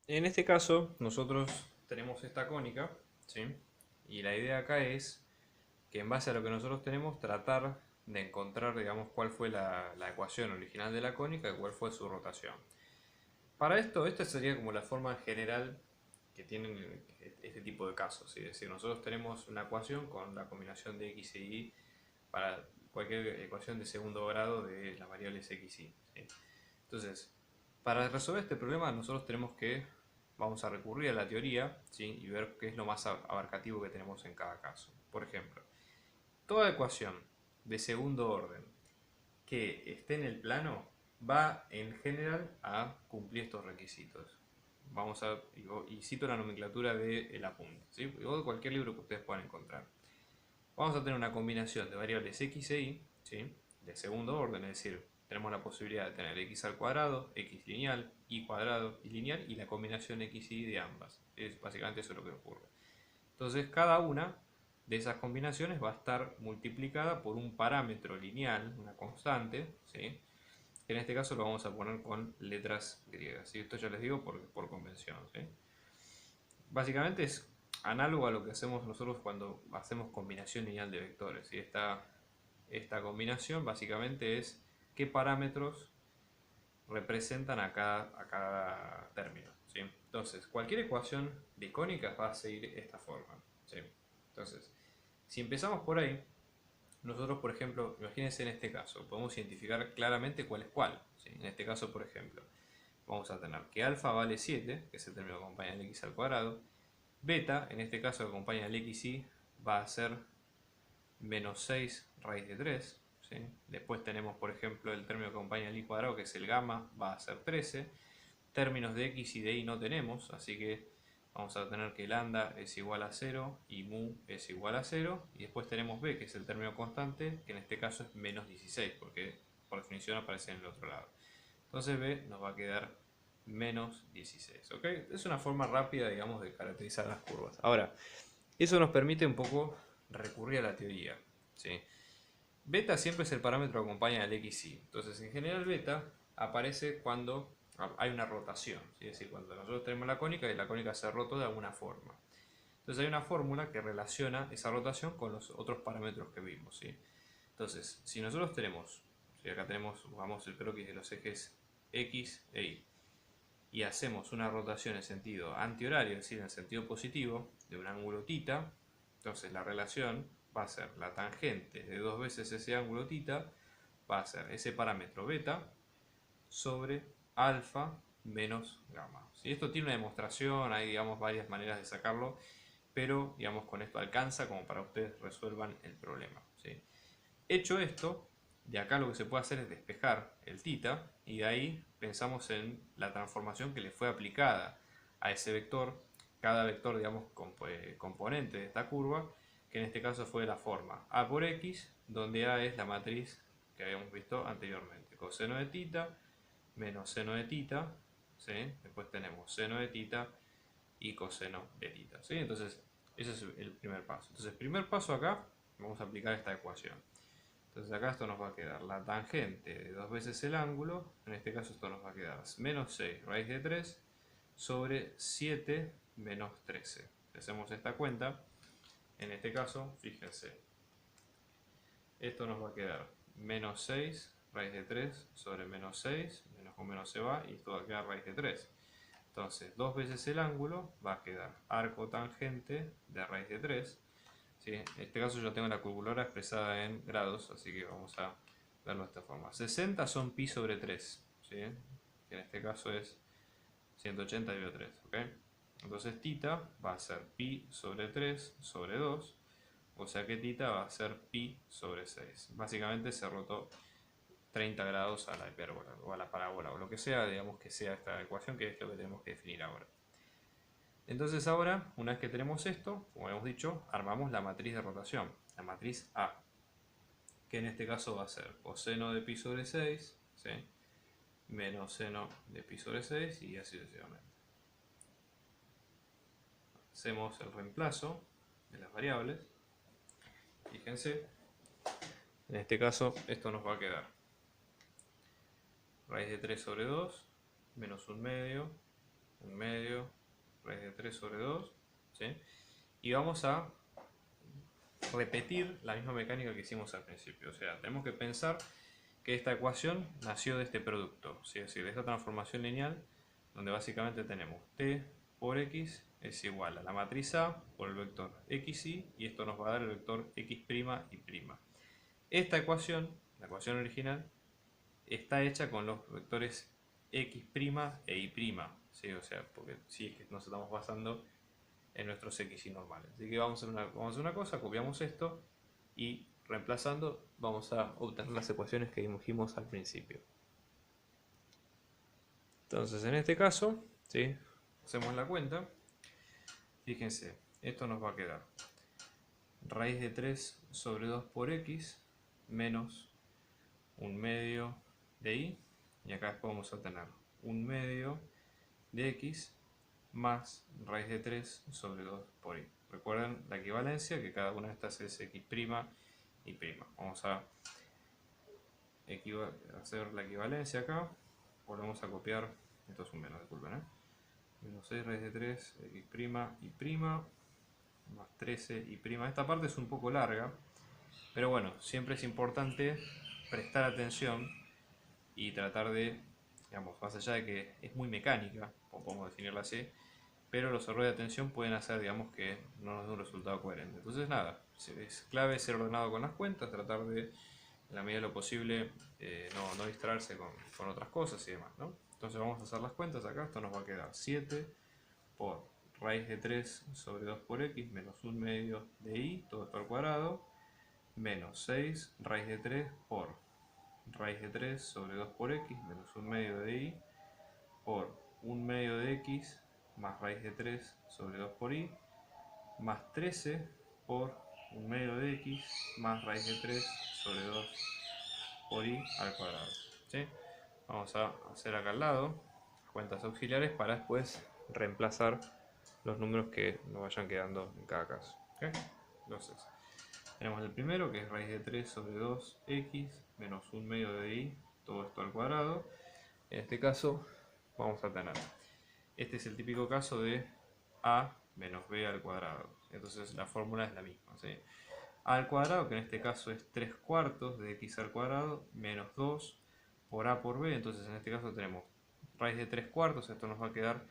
En este caso nosotros tenemos esta cónica, ¿sí?, y la idea acá es que en base a lo que nosotros tenemos tratar de encontrar, digamos, cuál fue la ecuación original de la cónica y cuál fue su rotación. Para esto, esta sería como la forma general que tienen este tipo de casos, ¿sí? Es decir, nosotros tenemos una ecuación con la combinación de x e y para cualquier ecuación de segundo grado de las variables x y, ¿sí? Entonces, para resolver este problema nosotros vamos a recurrir a la teoría, ¿sí?, y ver qué es lo más abarcativo que tenemos en cada caso. Por ejemplo, toda ecuación de segundo orden que esté en el plano va en general a cumplir estos requisitos. y cito la nomenclatura del apunte, ¿sí? O de cualquier libro que ustedes puedan encontrar. Vamos a tener una combinación de variables x e y, ¿sí? De segundo orden, es decir, tenemos la posibilidad de tener x al cuadrado, x lineal, y cuadrado y lineal, y la combinación x y de ambas. Básicamente eso es lo que ocurre. Entonces cada una de esas combinaciones va a estar multiplicada por un parámetro lineal, una constante, ¿sí? Que en este caso lo vamos a poner con letras griegas, ¿sí? Esto ya les digo por convención, ¿sí? Básicamente es análogo a lo que hacemos nosotros cuando hacemos combinación lineal de vectores, ¿sí? Esta combinación básicamente es qué parámetros representan a cada término, ¿sí? Entonces, cualquier ecuación de cónicas va a seguir esta forma, ¿sí? Entonces, si empezamos por ahí, nosotros, por ejemplo, imagínense en este caso, podemos identificar claramente cuál es cuál, ¿sí? En este caso, por ejemplo, vamos a tener que alfa vale 7, que es el término que acompaña al x al cuadrado, beta, en este caso que acompaña al xy, va a ser menos 6 raíz de 3, ¿sí? Después tenemos, por ejemplo, el término que acompaña al y cuadrado, que es el gamma, va a ser 13. Términos de x y de y no tenemos, así que vamos a tener que lambda es igual a 0 y mu es igual a 0. Y después tenemos b, que es el término constante, que en este caso es menos 16, porque por definición aparece en el otro lado. Entonces b nos va a quedar menos 16. ¿Ok? Es una forma rápida, digamos, de caracterizar las curvas. Ahora, eso nos permite un poco recurrir a la teoría, ¿sí? Beta siempre es el parámetro que acompaña al XY. Entonces, en general, beta aparece cuando hay una rotación, ¿sí? Es decir, cuando nosotros tenemos la cónica y la cónica se rota de alguna forma. Entonces, hay una fórmula que relaciona esa rotación con los otros parámetros que vimos, ¿sí? Entonces, si nosotros tenemos, si acá tenemos, vamos el croquis de los ejes X e Y, y hacemos una rotación en sentido antihorario, es decir, en sentido positivo, de un ángulo θ, entonces la relación va a ser la tangente de 2 veces ese ángulo θ, va a ser ese parámetro beta sobre alfa menos gamma. ¿Sí? Esto tiene una demostración, hay digamos varias maneras de sacarlo, pero digamos con esto alcanza como para ustedes resuelvan el problema. ¿Sí? Hecho esto, de acá lo que se puede hacer es despejar el θ y de ahí pensamos en la transformación que le fue aplicada a ese vector, cada vector digamos componente de esta curva, que en este caso fue de la forma a por x, donde a es la matriz que habíamos visto anteriormente, coseno de θ menos seno de θ, ¿sí? Después tenemos seno de θ y coseno de θ, ¿sí? Entonces ese es el primer paso. Entonces primer paso acá, vamos a aplicar esta ecuación. Entonces acá esto nos va a quedar la tangente de 2 veces el ángulo, en este caso esto nos va a quedar menos 6 raíz de 3 sobre 7 menos 13. Si hacemos esta cuenta, en este caso, fíjense, esto nos va a quedar menos 6 raíz de 3 sobre menos 6, menos con menos se va y esto va a quedar raíz de 3. Entonces 2 veces el ángulo va a quedar arco tangente de raíz de 3. ¿Sí? En este caso yo tengo la calculadora expresada en grados, así que vamos a verlo de esta forma. 60 son pi sobre 3, ¿sí? Que en este caso es 180/3, ¿ok? Entonces θ va a ser pi sobre 3 sobre 2, o sea que θ va a ser pi sobre 6. Básicamente se rotó 30 grados a la hipérbola o a la parábola o lo que sea, digamos que sea esta ecuación, que es lo que tenemos que definir ahora. Entonces ahora, una vez que tenemos esto, como hemos dicho, armamos la matriz de rotación, la matriz A, que en este caso va a ser coseno de pi sobre 6, ¿sí? Menos seno de pi sobre 6 y así sucesivamente. Hacemos el reemplazo de las variables. Fíjense, en este caso esto nos va a quedar raíz de 3 sobre 2, menos un medio, raíz de 3 sobre 2, ¿sí? Y vamos a repetir la misma mecánica que hicimos al principio. O sea, tenemos que pensar que esta ecuación nació de este producto, ¿sí? Es decir, de esta transformación lineal, donde básicamente tenemos t por x es igual a la matriz A por el vector xy, y esto nos va a dar el vector x' y prima. Esta ecuación, la ecuación original, está hecha con los vectores x' e y', ¿sí? O sea, porque sí es que nos estamos basando en nuestros x y normales. Así que vamos a hacer una cosa, copiamos esto y reemplazando vamos a obtener las ecuaciones que dijimos al principio. Entonces en este caso, ¿sí? hacemos la cuenta. Fíjense, esto nos va a quedar raíz de 3 sobre 2 por x menos 1/2 de y. Y acá después vamos a tener 1/2 de x más raíz de 3 sobre 2 por y. Recuerden la equivalencia, que cada una de estas es x' y prima. Vamos a hacer la equivalencia acá. Volvemos a copiar, esto es un menos, disculpen, menos 6 raíz de 3, x' y prima, más 13 y prima. Esta parte es un poco larga, pero bueno, siempre es importante prestar atención y tratar de, digamos, más allá de que es muy mecánica, como podemos definirla así, pero los errores de atención pueden hacer, digamos, que no nos dé un resultado coherente. Entonces nada, es clave ser ordenado con las cuentas, tratar de, en la medida de lo posible, no distraerse con otras cosas y demás, ¿no? Entonces vamos a hacer las cuentas acá, esto nos va a quedar 7 por raíz de 3 sobre 2 por x menos 1/2 de y, todo esto al cuadrado, menos 6 raíz de 3 por raíz de 3 sobre 2 por x menos 1/2 de y por 1/2 de x más raíz de 3 sobre 2 por y más 13 por 1/2 de x más raíz de 3 sobre 2 por y al cuadrado. ¿Sí? Vamos a hacer acá al lado cuentas auxiliares para después reemplazar los números que nos vayan quedando en cada caso. ¿Okay? Entonces, tenemos el primero que es raíz de 3 sobre 2x menos 1/2 de y, todo esto al cuadrado. En este caso vamos a tener, este es el típico caso de a menos b al cuadrado. Entonces la fórmula es la misma, ¿sí? A al cuadrado, que en este caso es 3 cuartos de x al cuadrado, menos 2 por a por b. Entonces en este caso tenemos raíz de 3 cuartos, esto nos va a quedar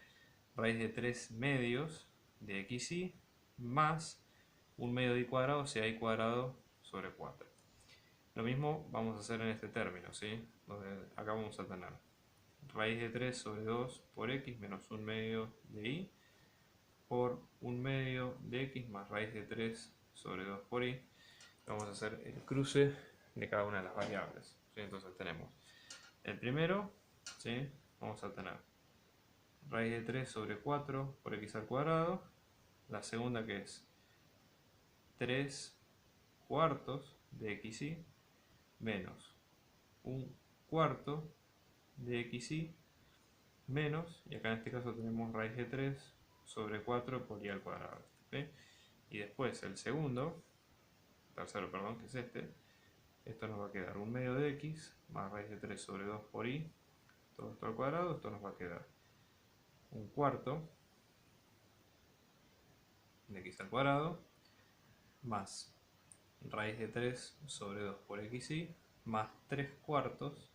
raíz de 3 medios de xy más 1/2 de y cuadrado, o sea, y cuadrado sobre 4. Lo mismo vamos a hacer en este término, ¿sí? Donde acá vamos a tener raíz de 3 sobre 2 por x menos 1/2 de y por 1/2 de x más raíz de 3 sobre 2 por y. Vamos a hacer el cruce de cada una de las variables, ¿sí? Entonces tenemos el primero, ¿sí? Vamos a tener raíz de 3 sobre 4 por x al cuadrado. La segunda, que es 3 cuartos de xy menos 1 cuarto de xy menos, y acá en este caso tenemos raíz de 3 sobre 4 por y al cuadrado. ¿Sí? Y después el tercero, perdón, que es esto nos va a quedar 1/2 de x más raíz de 3 sobre 2 por y, todo esto al cuadrado. Esto nos va a quedar 1 cuarto de x al cuadrado más raíz de 3 sobre 2 por xy más 3 cuartos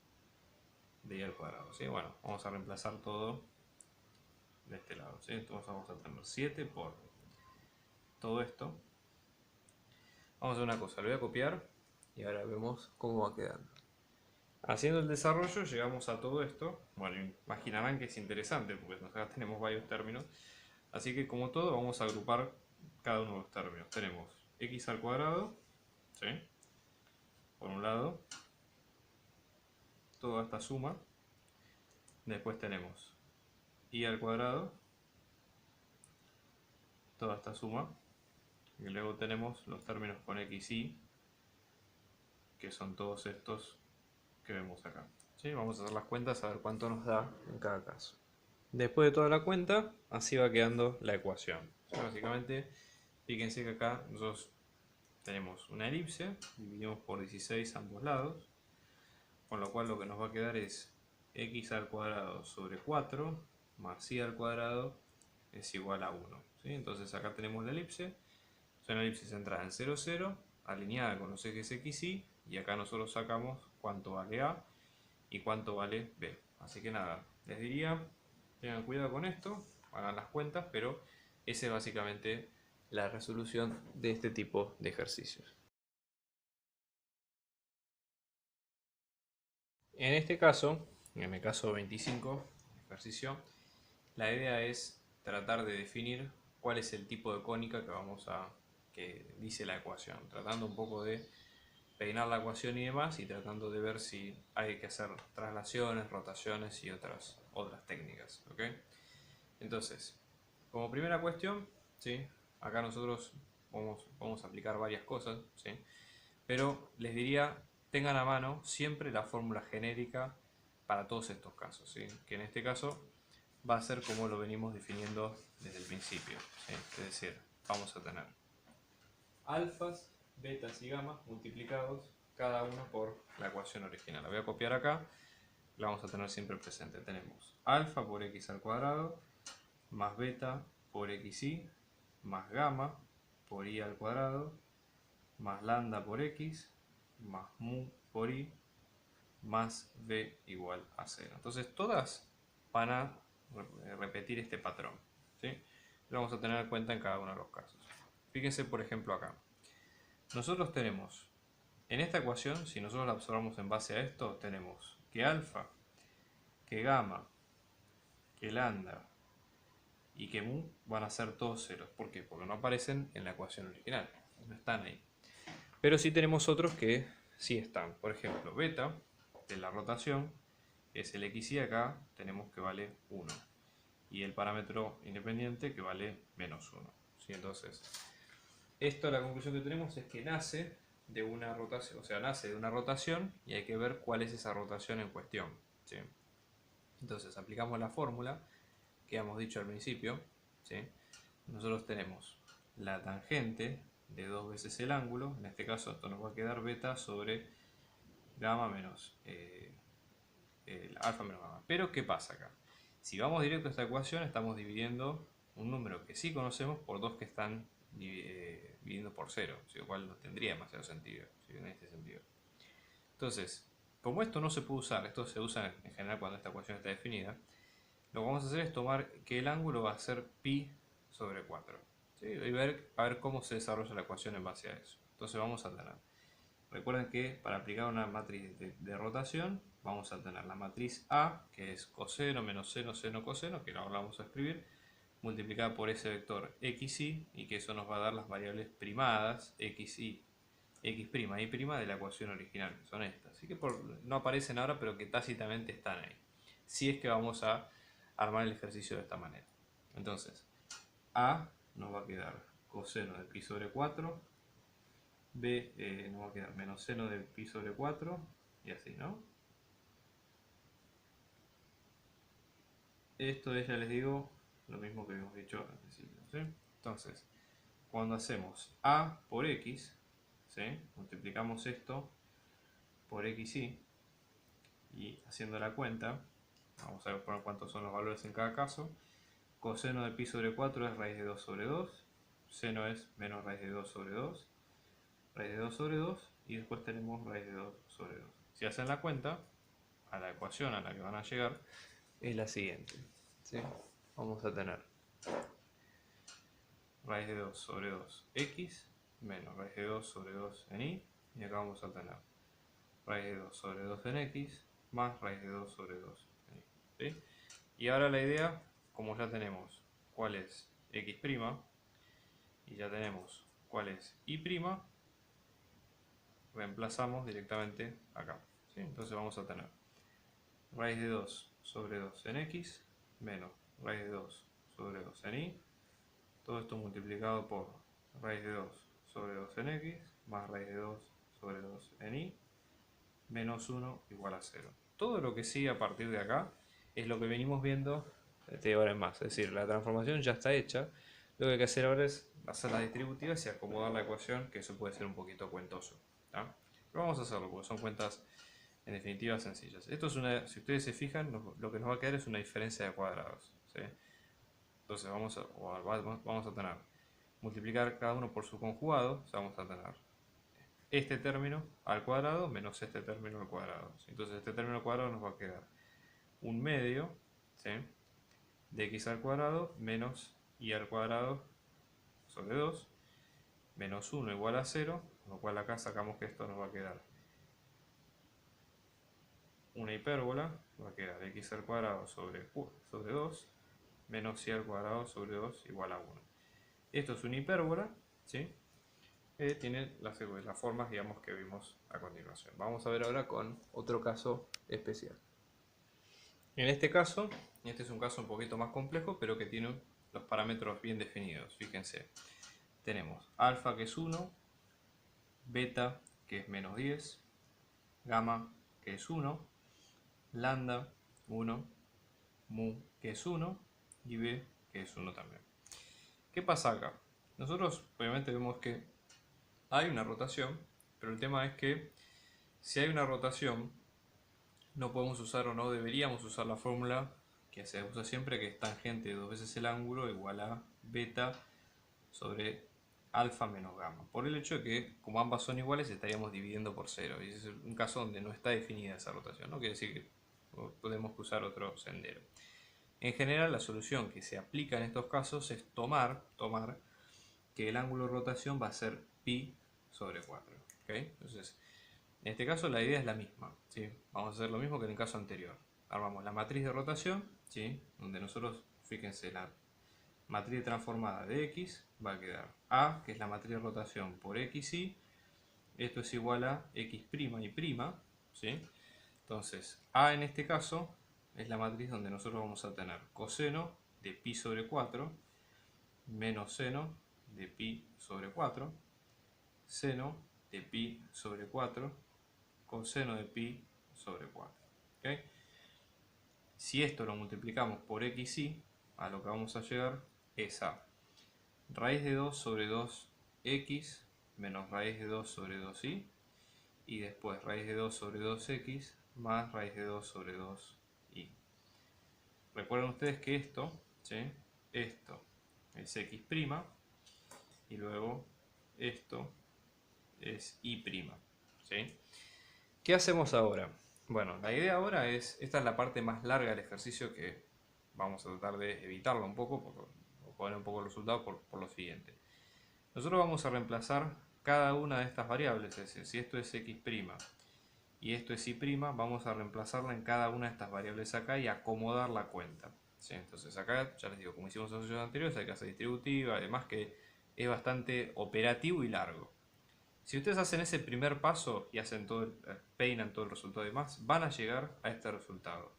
de y al cuadrado. ¿Sí? Bueno, vamos a reemplazar todo de este lado. ¿Sí? Entonces vamos a tener 7 por todo esto. Vamos a hacer una cosa, lo voy a copiar y ahora vemos cómo va quedando. Haciendo el desarrollo llegamos a todo esto. Bueno, imaginarán que es interesante porque acá tenemos varios términos. Así que como todo vamos a agrupar cada uno de los términos. Tenemos x al cuadrado, ¿sí? Por un lado, toda esta suma. Después tenemos y al cuadrado, toda esta suma. Y luego tenemos los términos con x y, que son todos estos que vemos acá. ¿Sí? Vamos a hacer las cuentas a ver cuánto nos da en cada caso. Después de toda la cuenta, así va quedando la ecuación. ¿Sí? Básicamente, fíjense que acá nosotros tenemos una elipse, dividimos por 16 ambos lados, con lo cual lo que nos va a quedar es x al cuadrado sobre 4 más y al cuadrado es igual a 1. ¿Sí? Entonces acá tenemos la elipse, es una elipse centrada en 0, 0, alineada con los ejes x, y acá nosotros sacamos cuánto vale a y cuánto vale b. Así que nada, les diría, tengan cuidado con esto, hagan las cuentas, pero esa es básicamente la resolución de este tipo de ejercicios. En este caso, en el caso 25, ejercicio, la idea es tratar de definir cuál es el tipo de cónica que dice la ecuación, tratando un poco de peinar la ecuación y demás, y tratando de ver si hay que hacer traslaciones, rotaciones y otras técnicas. ¿Okay? Entonces, como primera cuestión, ¿sí? Acá nosotros vamos a aplicar varias cosas, ¿sí? Pero les diría, tengan a mano siempre la fórmula genérica para todos estos casos, ¿sí? Que en este caso va a ser como lo venimos definiendo desde el principio, ¿sí? Es decir, vamos a tener alfas, betas y gamas multiplicados cada uno por la ecuación original. La voy a copiar acá, la vamos a tener siempre presente. Tenemos alfa por x al cuadrado más beta por xy más gamma por y al cuadrado más lambda por x más mu por y más b igual a 0. Entonces todas van a repetir este patrón, ¿sí? Lo vamos a tener en cuenta en cada uno de los casos. Fíjense por ejemplo acá. Nosotros tenemos, en esta ecuación, si nosotros la observamos en base a esto, tenemos que alfa, que gamma, que lambda y que mu van a ser todos ceros. ¿Por qué? Porque no aparecen en la ecuación original, no están ahí. Pero sí tenemos otros que sí están. Por ejemplo, beta de la rotación es el xy, acá tenemos que vale 1. Y el parámetro independiente que vale menos 1. ¿Sí? Entonces, esto, la conclusión que tenemos es que nace de una rotación, o sea, nace de una rotación y hay que ver cuál es esa rotación en cuestión, ¿sí? Entonces, aplicamos la fórmula que hemos dicho al principio, ¿sí? Nosotros tenemos la tangente de 2 veces el ángulo, en este caso esto nos va a quedar beta sobre gamma menos alfa menos gamma. Pero ¿qué pasa acá? Si vamos directo a esta ecuación, estamos dividiendo un número que sí conocemos por dos que están dividiendo por 0, lo cual no tendría demasiado sentido, ¿sí? En este sentido. Entonces, como esto no se puede usar, esto se usa en general cuando esta ecuación está definida, lo que vamos a hacer es tomar que el ángulo va a ser pi sobre 4, ¿sí? Y a ver cómo se desarrolla la ecuación en base a eso. Entonces vamos a tener, recuerden que para aplicar una matriz de rotación, vamos a tener la matriz A, que es coseno menos seno, seno, coseno, que ahora vamos a escribir, multiplicada por ese vector xy, y que eso nos va a dar las variables primadas, xy, x' y' de la ecuación original, que son estas. Así que no aparecen ahora, pero que tácitamente están ahí. Si es que vamos a armar el ejercicio de esta manera. Entonces, A nos va a quedar coseno de pi sobre 4, B nos va a quedar menos seno de pi sobre 4, y así, ¿no? Esto es, ya les digo, lo mismo que habíamos dicho al principio, ¿sí? Entonces, cuando hacemos A por X, ¿sí? Multiplicamos esto por XY, y haciendo la cuenta, vamos a poner cuántos son los valores en cada caso. Coseno de pi sobre 4 es raíz de 2 sobre 2, seno es menos raíz de 2 sobre 2, raíz de 2 sobre 2, y después tenemos raíz de 2 sobre 2. Si hacen la cuenta, a la ecuación a la que van a llegar es la siguiente, ¿sí? Vamos a tener raíz de 2 sobre 2x menos raíz de 2 sobre 2 en y, y acá vamos a tener raíz de 2 sobre 2 en x más raíz de 2 sobre 2 en y, ¿sí? Y ahora la idea, como ya tenemos cuál es x' y ya tenemos cuál es y', reemplazamos directamente acá, ¿sí? Entonces vamos a tener raíz de 2 sobre 2 en x menos raíz de 2 sobre 2 en y, todo esto multiplicado por raíz de 2 sobre 2 en x más raíz de 2 sobre 2 en y menos 1 igual a 0. Todo lo que sigue a partir de acá es lo que venimos viendo de ahora en más, es decir, la transformación ya está hecha. Lo que hay que hacer ahora es hacer las distributivas y acomodar la ecuación, que eso puede ser un poquito cuentoso, ¿tá? Pero vamos a hacerlo porque son cuentas en definitiva sencillas. Esto es si ustedes se fijan, lo que nos va a quedar es una diferencia de cuadrados, ¿sí? Entonces vamos a tener multiplicar cada uno por su conjugado, o sea, vamos a tener este término al cuadrado menos este término al cuadrado, ¿sí? Entonces este término al cuadrado nos va a quedar un medio, ¿sí?, de x al cuadrado menos y al cuadrado sobre 2 menos 1 igual a 0, con lo cual acá sacamos que esto nos va a quedar una hipérbola, va a quedar x al cuadrado sobre 2 menos y al cuadrado sobre 2 igual a 1. Esto es una hipérbola, ¿sí?, tiene las formas, digamos, que vimos a continuación. Vamos a ver ahora con otro caso especial. En este caso, este es un caso un poquito más complejo, pero que tiene los parámetros bien definidos. Fíjense, tenemos alfa que es 1, beta que es menos 10, gamma que es 1, lambda 1, mu que es 1 y b que es 1 también. ¿Qué pasa acá? Nosotros obviamente vemos que hay una rotación, pero el tema es que si hay una rotación no podemos usar o no deberíamos usar la fórmula que se usa siempre, que es tangente de 2 veces el ángulo igual a beta sobre alfa menos gamma, por el hecho de que como ambas son iguales estaríamos dividiendo por 0 y ese es un caso donde no está definida esa rotación, no quiere decir que podemos usar otro sendero. En general la solución que se aplica en estos casos es tomar que el ángulo de rotación va a ser pi sobre 4. ¿Okay? Entonces, en este caso la idea es la misma, ¿sí? Vamos a hacer lo mismo que en el caso anterior. Armamos la matriz de rotación, ¿sí? Donde nosotros, fíjense, la matriz transformada de x va a quedar A, que es la matriz de rotación por xy. Esto es igual a x' y prima, ¿sí? Entonces, A en este caso es la matriz donde nosotros vamos a tener coseno de pi sobre 4 menos seno de pi sobre 4, seno de pi sobre 4, coseno de pi sobre 4. ¿Okay? Si esto lo multiplicamos por xy, a lo que vamos a llegar es a raíz de 2 sobre 2x menos raíz de 2 sobre 2y y después raíz de 2 sobre 2x más raíz de 2 sobre 2y. Recuerden ustedes que esto, ¿sí? Esto es x' y luego esto es y'. ¿Sí? ¿Qué hacemos ahora? Bueno, la idea ahora es, esta es la parte más larga del ejercicio que vamos a tratar de evitarla un poco, o poner un poco el resultado por lo siguiente. Nosotros vamos a reemplazar cada una de estas variables, es decir, si esto es x' y esto es y', vamos a reemplazarla en cada una de estas variables acá y acomodar la cuenta. ¿Sí? Entonces acá, ya les digo, como hicimos en los ejercicios anteriores, hay que hacer distributiva, además que es bastante operativo y largo. Si ustedes hacen ese primer paso y hacen todo peinan todo el resultado y demás, van a llegar a este resultado.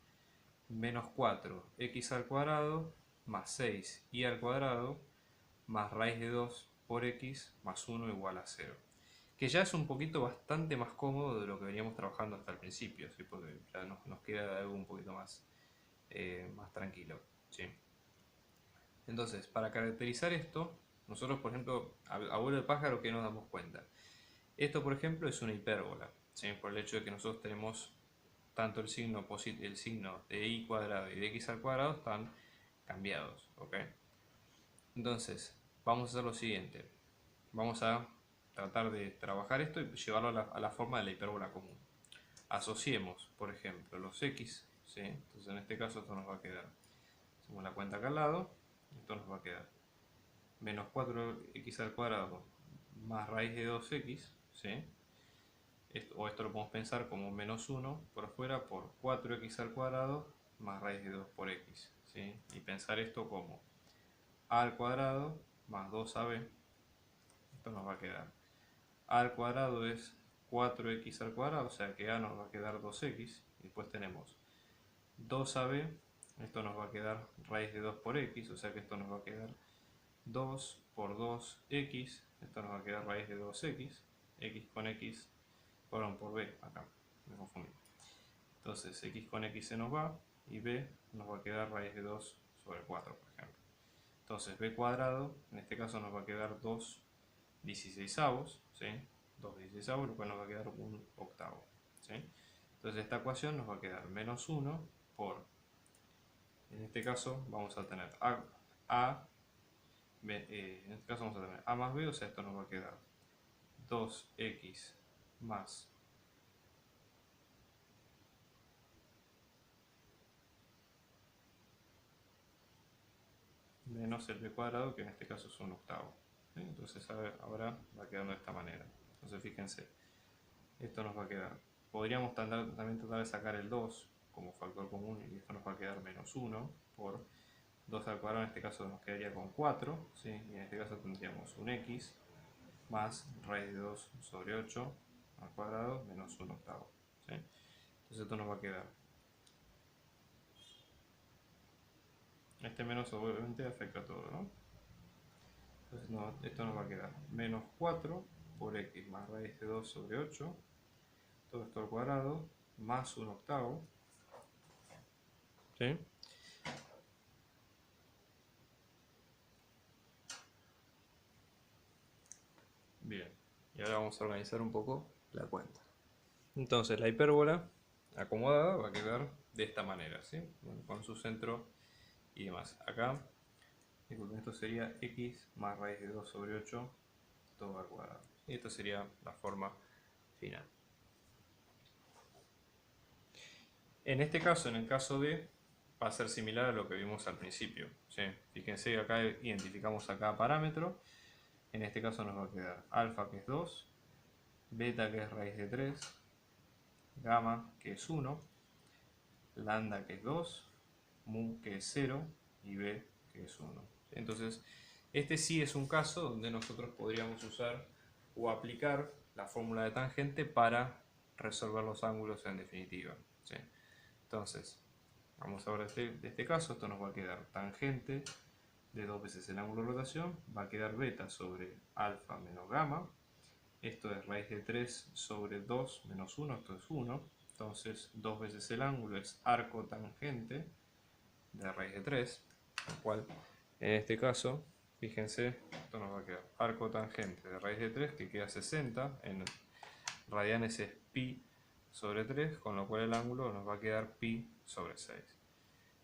Menos 4x al cuadrado más 6y al cuadrado más raíz de 2 por x más 1 igual a 0. Que ya es un poquito bastante más cómodo de lo que veníamos trabajando hasta el principio, ¿sí? Porque ya nos queda algo un poquito más, más tranquilo. ¿Sí? Entonces, para caracterizar esto, nosotros, por ejemplo, a vuelo de pájaro, ¿qué nos damos cuenta? Esto, por ejemplo, es una hipérbola, ¿sí? Por el hecho de que nosotros tenemos tanto el signo de y cuadrado y de x al cuadrado están cambiados, ¿ok? Entonces, vamos a hacer lo siguiente. Vamos a tratar de trabajar esto y llevarlo a la forma de la hipérbola común. Asociemos, por ejemplo, los x, ¿sí? Entonces, en este caso esto nos va a quedar, hacemos la cuenta acá al lado, esto nos va a quedar menos 4x al cuadrado más raíz de 2x, ¿sí? Esto lo podemos pensar como menos 1 por afuera por 4x al cuadrado más raíz de 2 por x, ¿sí? Y pensar esto como a al cuadrado más 2ab, esto nos va a quedar a al cuadrado es 4x al cuadrado, o sea que a nos va a quedar 2x, y después tenemos 2ab, esto nos va a quedar raíz de 2 por x, o sea que esto nos va a quedar 2 por 2x, esto nos va a quedar raíz de 2x, x con x, perdón, por b, acá, me confundí. Entonces x con x se nos va y b nos va a quedar raíz de 2 sobre 4, por ejemplo. Entonces b cuadrado, en este caso nos va a quedar 2 16avos, ¿sí? 2 16avos, lo cual nos va a quedar 1 octavo. ¿Sí? Entonces esta ecuación nos va a quedar menos 1 por, en este caso vamos a tener en este caso vamos a tener a más b, o sea esto nos va a quedar 2x más menos el b cuadrado, que en este caso es 1 octavo. ¿Sí? Entonces ahora va quedando de esta manera. Entonces fíjense, esto nos va a quedar, podríamos también tratar de sacar el 2 como factor común y esto nos va a quedar menos 1 por 2 al cuadrado, en este caso nos quedaría con 4, ¿sí? Y en este caso tendríamos un x más raíz de 2 sobre 8 al cuadrado menos 1 octavo. ¿Sí? Entonces esto nos va a quedar Este menos obviamente afecta a todo, ¿no? Entonces esto nos va a quedar menos 4 por x más raíz de 2 sobre 8, todo esto al cuadrado, más 1/8. ¿Sí? Bien, y ahora vamos a organizar un poco la cuenta. Entonces la hipérbola acomodada va a quedar de esta manera, ¿sí? Bueno, con su centro y demás. Acá, esto sería x más raíz de 2 sobre 8, todo al cuadrado. Y esta sería la forma final. En este caso, en el caso D, va a ser similar a lo que vimos al principio, ¿sí? Fíjense que acá identificamos a cada parámetro. En este caso nos va a quedar alfa, que es 2, beta, que es raíz de 3, gamma, que es 1, lambda, que es 2, mu, que es 0, y b, que es 1. Entonces, este sí es un caso donde nosotros podríamos usar o aplicar la fórmula de tangente para resolver los ángulos en definitiva, ¿sí? Entonces, vamos a ver de este caso, esto nos va a quedar tangente de 2 veces el ángulo de rotación, va a quedar beta sobre alfa menos gamma, esto es raíz de 3 sobre 2 menos 1, esto es 1, entonces 2 veces el ángulo es arco tangente de raíz de 3, lo cual en este caso, fíjense, esto nos va a quedar arco tangente de raíz de 3, que queda 60, en radianes es pi sobre 3, con lo cual el ángulo nos va a quedar pi sobre 6.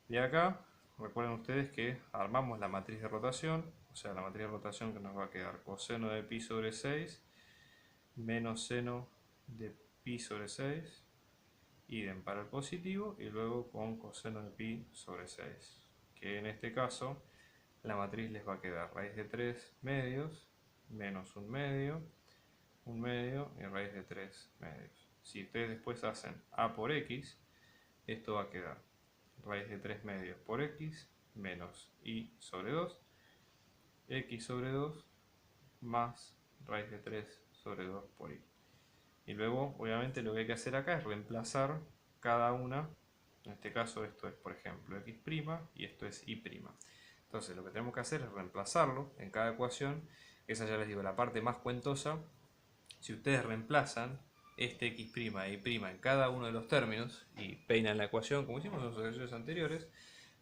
De acá, recuerden ustedes que armamos la matriz de rotación, o sea, la matriz de rotación que nos va a quedar coseno de pi sobre 6 menos seno de pi sobre 6, idem para el positivo, y luego con coseno de pi sobre 6, que en este caso la matriz les va a quedar raíz de 3 medios menos un medio y raíz de 3 medios. Si ustedes después hacen a por x, esto va a quedar raíz de 3 medios por x menos y sobre 2, x sobre 2 más raíz de 3 sobre 2 por y. Y luego, obviamente, lo que hay que hacer acá es reemplazar cada una. En este caso, esto es, por ejemplo, x' y esto es y'. Entonces, lo que tenemos que hacer es reemplazarlo en cada ecuación. Esa ya les digo, la parte más cuentosa. Si ustedes reemplazan este x' e y' en cada uno de los términos y peinan la ecuación, como hicimos en los ejercicios anteriores,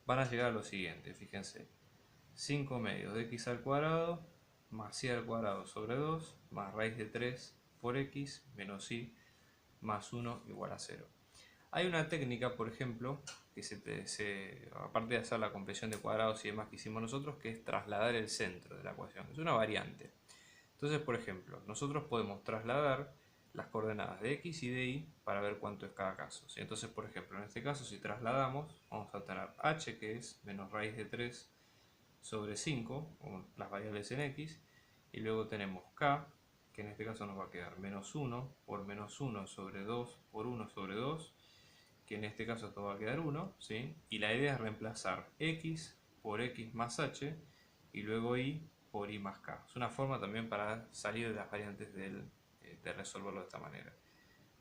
van a llegar a lo siguiente. Fíjense, 5 medios de x al cuadrado más y al cuadrado sobre 2 más raíz de 3 por x menos y más 1 igual a 0. Hay una técnica, por ejemplo, que aparte de hacer la compresión de cuadrados y demás que hicimos nosotros, que es trasladar el centro de la ecuación. Es una variante. Entonces, por ejemplo, nosotros podemos trasladar las coordenadas de x y de y para ver cuánto es cada caso, ¿sí? Entonces, por ejemplo, en este caso, si trasladamos, vamos a tener h, que es menos raíz de 3 sobre 5, con las variables en x, y luego tenemos k, que en este caso nos va a quedar menos 1 por menos 1 sobre 2 por 1 sobre 2, que en este caso esto va a quedar 1, ¿sí? Y la idea es reemplazar x por x más h, y luego y por y más k. Es una forma también para salir de las variantes de resolverlo de esta manera.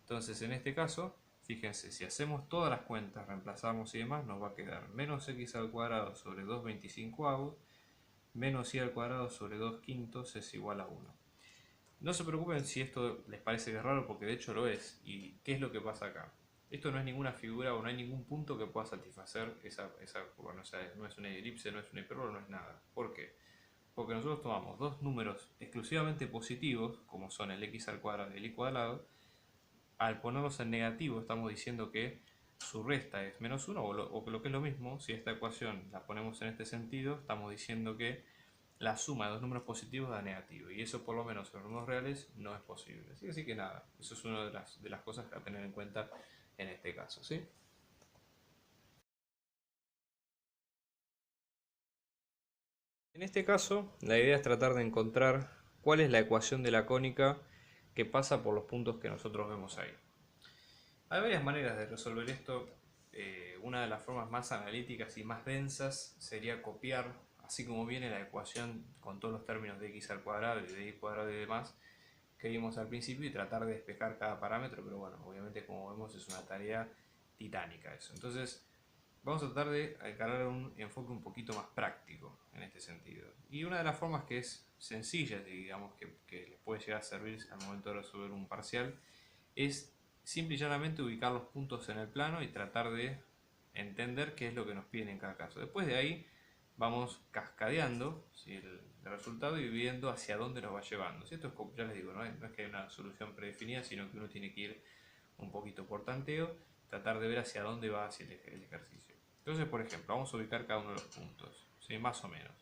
Entonces, en este caso, fíjense, si hacemos todas las cuentas, reemplazamos y demás, nos va a quedar menos x al cuadrado sobre 2/25 menos y al cuadrado sobre 2 quintos es igual a 1. No se preocupen si esto les parece que es raro, porque de hecho lo es. ¿Y qué es lo que pasa acá? Esto no es ninguna figura o no hay ningún punto que pueda satisfacer esa curva. No, no es una elipse, no es una hipérbola, no es nada. ¿Por qué? Porque nosotros tomamos dos números exclusivamente positivos, como son el x al cuadrado y el y cuadrado. Al ponerlos en negativo estamos diciendo que su resta es menos 1, o lo que es lo mismo, si esta ecuación la ponemos en este sentido, estamos diciendo que la suma de dos números positivos da negativo, y eso por lo menos en los números reales no es posible. Así que nada, eso es una de las cosas a tener en cuenta en este caso, ¿sí? En este caso, la idea es tratar de encontrar cuál es la ecuación de la cónica que pasa por los puntos que nosotros vemos ahí. Hay varias maneras de resolver esto. Una de las formas más analíticas y más densas sería copiar, así como viene la ecuación con todos los términos de x al cuadrado y de y cuadrado y demás que vimos al principio, y tratar de despejar cada parámetro, pero bueno, obviamente como vemos es una tarea titánica eso. Entonces, vamos a tratar de encarar un enfoque un poquito más práctico en este sentido. Y una de las formas que es sencilla, digamos, que les puede llegar a servir al momento de resolver un parcial, es simple y llanamente ubicar los puntos en el plano y tratar de entender qué es lo que nos piden en cada caso. Después de ahí vamos cascadeando, ¿sí?, el resultado y viendo hacia dónde nos va llevando. ¿Sí? Esto es como ya les digo, no es que hay una solución predefinida, sino que uno tiene que ir un poquito por tanteo, tratar de ver hacia dónde va hacia el ejercicio. Entonces, por ejemplo, vamos a ubicar cada uno de los puntos, ¿sí?, más o menos.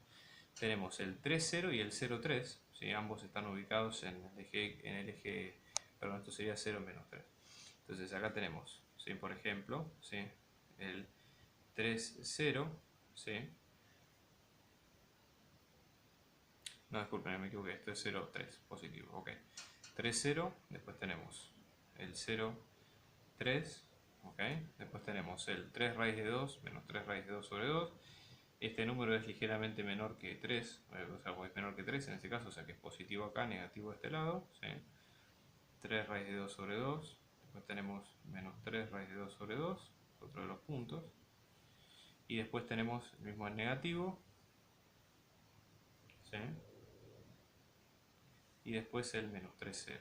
Tenemos el 3,0 y el 0,3, ¿sí? Ambos están ubicados en el eje, perdón, esto sería 0, menos 3. Entonces acá tenemos, ¿sí?, por ejemplo, ¿sí?, el 3,0, ¿sí? No, disculpen, me equivoqué, esto es 0,3, positivo, ok. 3,0, después tenemos el 0,3, ok. Después tenemos el 3 raíz de 2 menos 3 raíz de 2 sobre 2. Este número es ligeramente menor que 3, o sea, es menor que 3 en este caso, o sea que es positivo acá, negativo de este lado, ¿sí? 3 raíz de 2 sobre 2. Después tenemos menos 3 raíz de 2 sobre 2, otro de los puntos. Y después tenemos el mismo en negativo, ¿sí? Y después el menos 3,0.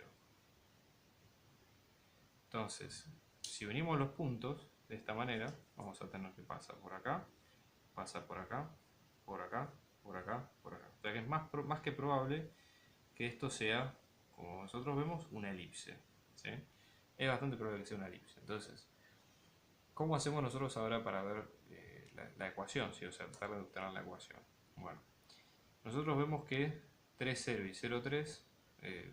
Entonces, si unimos los puntos de esta manera, vamos a tener que pasar por acá, pasa por acá, por acá, por acá, por acá. O sea que es más que probable que esto sea, como nosotros vemos, una elipse, ¿sí? Es bastante probable que sea una elipse. Entonces, ¿cómo hacemos nosotros ahora para ver la ecuación? ¿Sí? O sea, tratar de obtener la ecuación. Bueno, nosotros vemos que 3,0 y 0,3,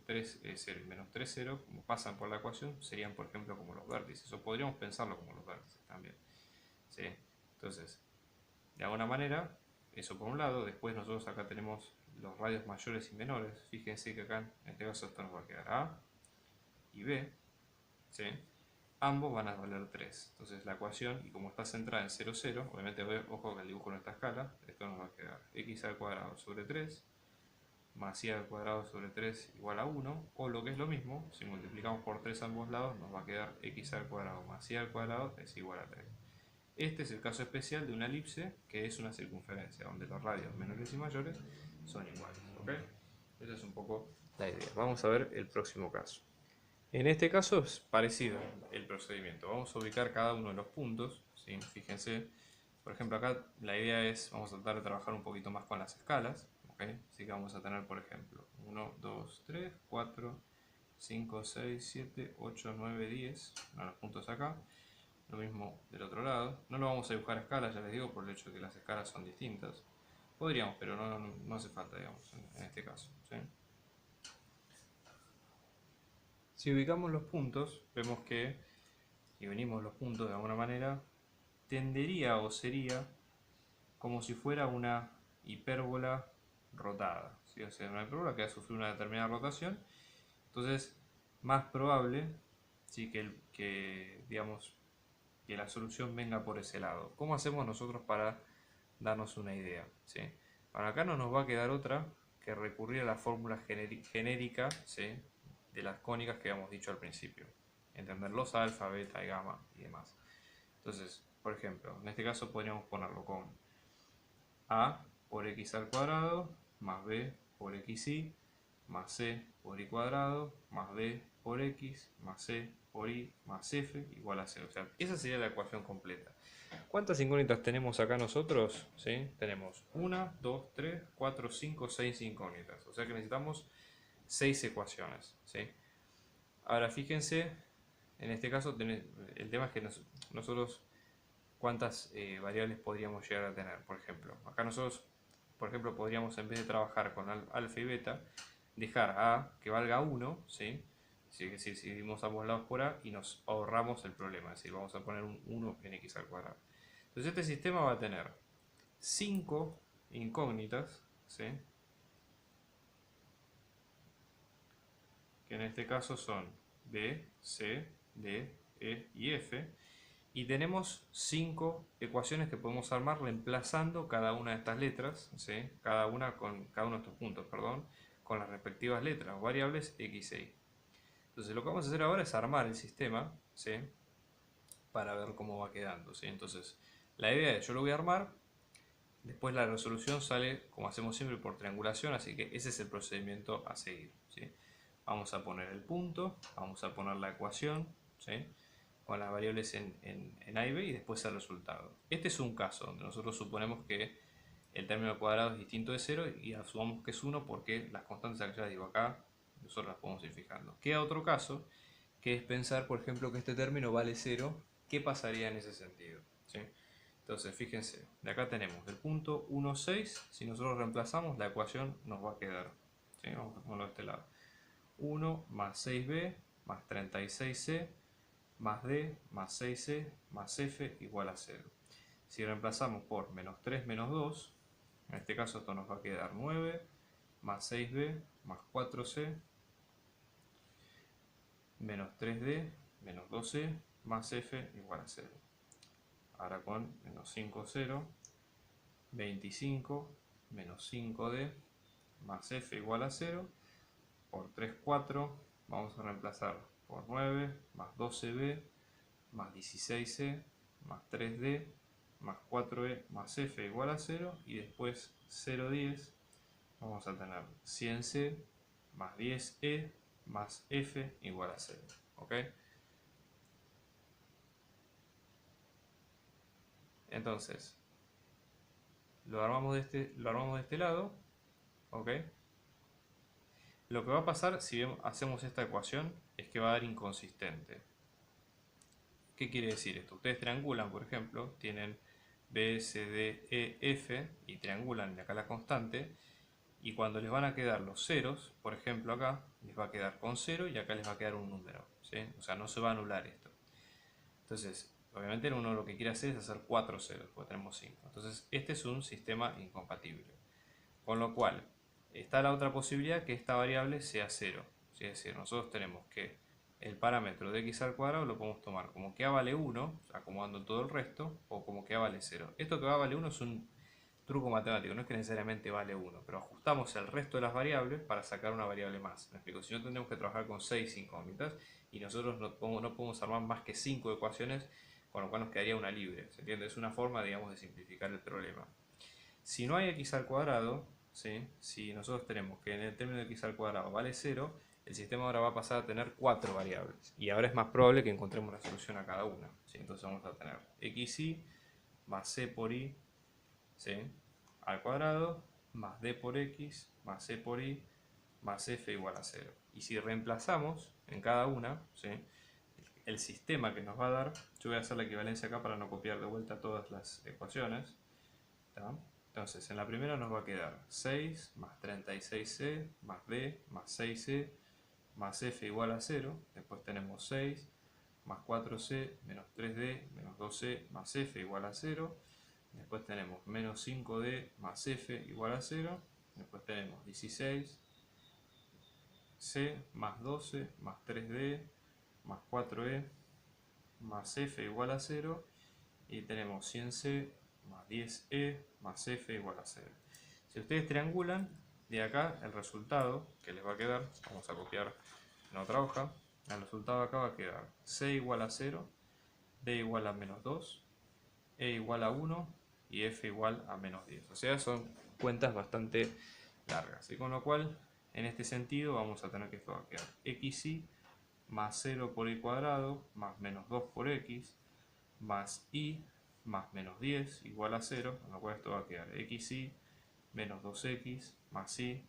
3,0 y menos 3,0, como pasan por la ecuación, serían, por ejemplo, como los vértices. O podríamos pensarlo como los vértices también, ¿sí? Entonces, de alguna manera, eso por un lado. Después nosotros acá tenemos los radios mayores y menores. Fíjense que acá, en este caso, esto nos va a quedar A y B, ¿sí? Ambos van a valer 3. Entonces la ecuación, y como está centrada en 0, 0, obviamente ojo que el dibujo no está a escala, esto nos va a quedar x al cuadrado sobre 3 más y al cuadrado sobre 3 igual a 1, o lo que es lo mismo, si multiplicamos por 3 a ambos lados, nos va a quedar x al cuadrado más y al cuadrado es igual a 3. Este es el caso especial de una elipse, que es una circunferencia, donde los radios menores y mayores son iguales, ¿ok? Esa es un poco la idea. Vamos a ver el próximo caso. En este caso es parecido el procedimiento. Vamos a ubicar cada uno de los puntos, ¿sí? Fíjense, por ejemplo, acá la idea es, vamos a tratar de trabajar un poquito más con las escalas, ¿ok? Así que vamos a tener, por ejemplo, 1, 2, 3, 4, 5, 6, 7, 8, 9, 10, los puntos acá. Lo mismo del otro lado. No lo vamos a dibujar a escala, ya les digo, por el hecho de que las escalas son distintas. Podríamos, pero no hace falta, digamos, en este caso, ¿sí? Si ubicamos los puntos, vemos que, y unimos los puntos de alguna manera, tendería o sería como si fuera una hipérbola rotada, ¿sí? O sea, una hipérbola que ha sufrido una determinada rotación. Entonces, más probable, ¿sí?, digamos, que la solución venga por ese lado. ¿Cómo hacemos nosotros para darnos una idea? ¿Sí? Para acá no nos va a quedar otra que recurrir a la fórmula genérica, ¿sí?, de las cónicas que habíamos dicho al principio. Entender los alfa, beta y gamma y demás. Entonces, por ejemplo, en este caso podríamos ponerlo con a por x al cuadrado más b por xy más c por y cuadrado más b por x más c por y más f igual a 0. O sea, esa sería la ecuación completa. ¿Cuántas incógnitas tenemos acá nosotros? ¿Sí? Tenemos 1, 2, 3, 4, 5, 6 incógnitas. O sea que necesitamos 6 ecuaciones, ¿sí? Ahora fíjense, en este caso el tema es que nosotros cuántas variables podríamos llegar a tener. Por ejemplo, acá nosotros, por ejemplo, podríamos, en vez de trabajar con alfa y beta, dejar a que valga 1, ¿sí? Es decir, si dividimos ambos lados por a y nos ahorramos el problema, es decir, vamos a poner un 1 en x al cuadrado. Entonces este sistema va a tener 5 incógnitas, ¿sí?, que en este caso son B, C, D, E y F. Y tenemos 5 ecuaciones que podemos armar reemplazando cada una de estas letras, ¿sí?, cada uno de estos puntos, perdón, con las respectivas letras o variables x e y. Entonces lo que vamos a hacer ahora es armar el sistema, ¿sí?, para ver cómo va quedando, ¿sí? Entonces La idea es, yo lo voy a armar, después la resolución sale, como hacemos siempre, por triangulación, así que ese es el procedimiento a seguir, ¿sí? Vamos a poner el punto, vamos a poner la ecuación, ¿sí?, con las variables en A y B y después el resultado. Este es un caso donde nosotros suponemos que el término cuadrado es distinto de 0 y asumamos que es 1 porque las constantes que ya las digo acá, nosotros las podemos ir fijando. Queda otro caso, que es pensar, por ejemplo, que este término vale 0. ¿Qué pasaría en ese sentido? ¿Sí? Entonces, fíjense, de acá tenemos el punto 1, 6. Si nosotros reemplazamos, la ecuación nos va a quedar. ¿Sí? Vamos a ponerlo de este lado. 1 más 6b más 36c más d más 6c más f igual a 0. Si reemplazamos por menos 3 menos 2, en este caso esto nos va a quedar 9 más 6b más 4c menos 3d menos 2c más f igual a 0. Ahora con menos 5, 0, 25 menos 5d más f igual a 0, por 3, 4, vamos a reemplazar por 9 más 12b más 16c más 3d más 4e más f igual a 0, y después 0, 10, vamos a tener 100c más 10e más f igual a 0. ¿Ok? Entonces, lo armamos de este lado. ¿Ok? Lo que va a pasar si hacemos esta ecuación es que va a dar inconsistente. ¿Qué quiere decir esto? Ustedes triangulan, por ejemplo, tienen B, C, D, E, F y triangulan acá la constante, y cuando les van a quedar los ceros, por ejemplo acá, les va a quedar con 0 y acá les va a quedar un número, ¿sí? O sea, no se va a anular esto. Entonces, obviamente uno lo que quiere hacer es hacer 4 ceros, porque tenemos 5. Entonces, este es un sistema incompatible. Con lo cual, está la otra posibilidad que esta variable sea 0. ¿Sí? Es decir, nosotros tenemos que el parámetro de x al cuadrado lo podemos tomar como que a vale 1, acomodando todo el resto, o como que a vale 0. Esto que a vale 1 es un truco matemático, no es que necesariamente vale 1, pero ajustamos el resto de las variables para sacar una variable más. ¿Me explico? Si no, tendremos que trabajar con 6 incógnitas y nosotros no podemos armar más que 5 ecuaciones, con lo cual nos quedaría una libre. ¿Se entiende? Es una forma, digamos, de simplificar el problema. Si no hay x al cuadrado, ¿sí?, si nosotros tenemos que en el término de x al cuadrado vale 0, el sistema ahora va a pasar a tener 4 variables. Y ahora es más probable que encontremos la solución a cada una, ¿sí? Entonces vamos a tener xy más c por y, ¿sí?, al cuadrado más d por x más c por y más f igual a 0. Y si reemplazamos en cada una, ¿sí?, el sistema que nos va a dar, yo voy a hacer la equivalencia acá para no copiar de vuelta todas las ecuaciones, ¿tá? Entonces, en la primera nos va a quedar 6 más 36c más d más 6c más f igual a 0. Después tenemos 6 más 4c menos 3d menos 2c más f igual a 0. Después tenemos menos 5d más f igual a 0. Después tenemos 16c más 12 más 3d más 4e más f igual a 0. Y tenemos 100c más 10e más f igual a 0. Si ustedes triangulan, de acá el resultado que les va a quedar, vamos a copiar en otra hoja, el resultado acá va a quedar c igual a 0, d igual a menos 2, e igual a 1 y f igual a menos 10. O sea, son cuentas bastante largas. Y con lo cual, en este sentido, vamos a tener que esto va a quedar xy más 0 por y cuadrado más menos 2 por x más y más menos 10 igual a 0, con lo cual esto va a quedar xy menos 2x más y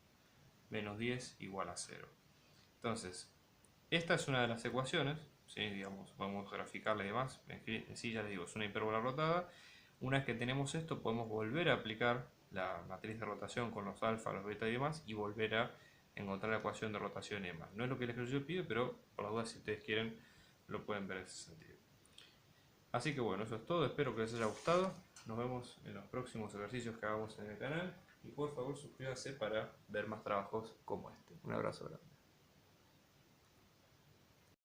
menos 10 igual a 0. Entonces, esta es una de las ecuaciones, ¿sí? Digamos, vamos a graficarla y demás. En sí, ya les digo, es una hipérbola rotada. Una vez que tenemos esto, podemos volver a aplicar la matriz de rotación con los alfa, los beta y demás, y volver a encontrar la ecuación de rotación y demás. No es lo que el ejercicio pide, pero por las dudas, si ustedes quieren, lo pueden ver en ese sentido. Así que bueno, eso es todo, espero que les haya gustado. Nos vemos en los próximos ejercicios que hagamos en el canal. Y por favor suscríbanse para ver más trabajos como este. Un abrazo grande.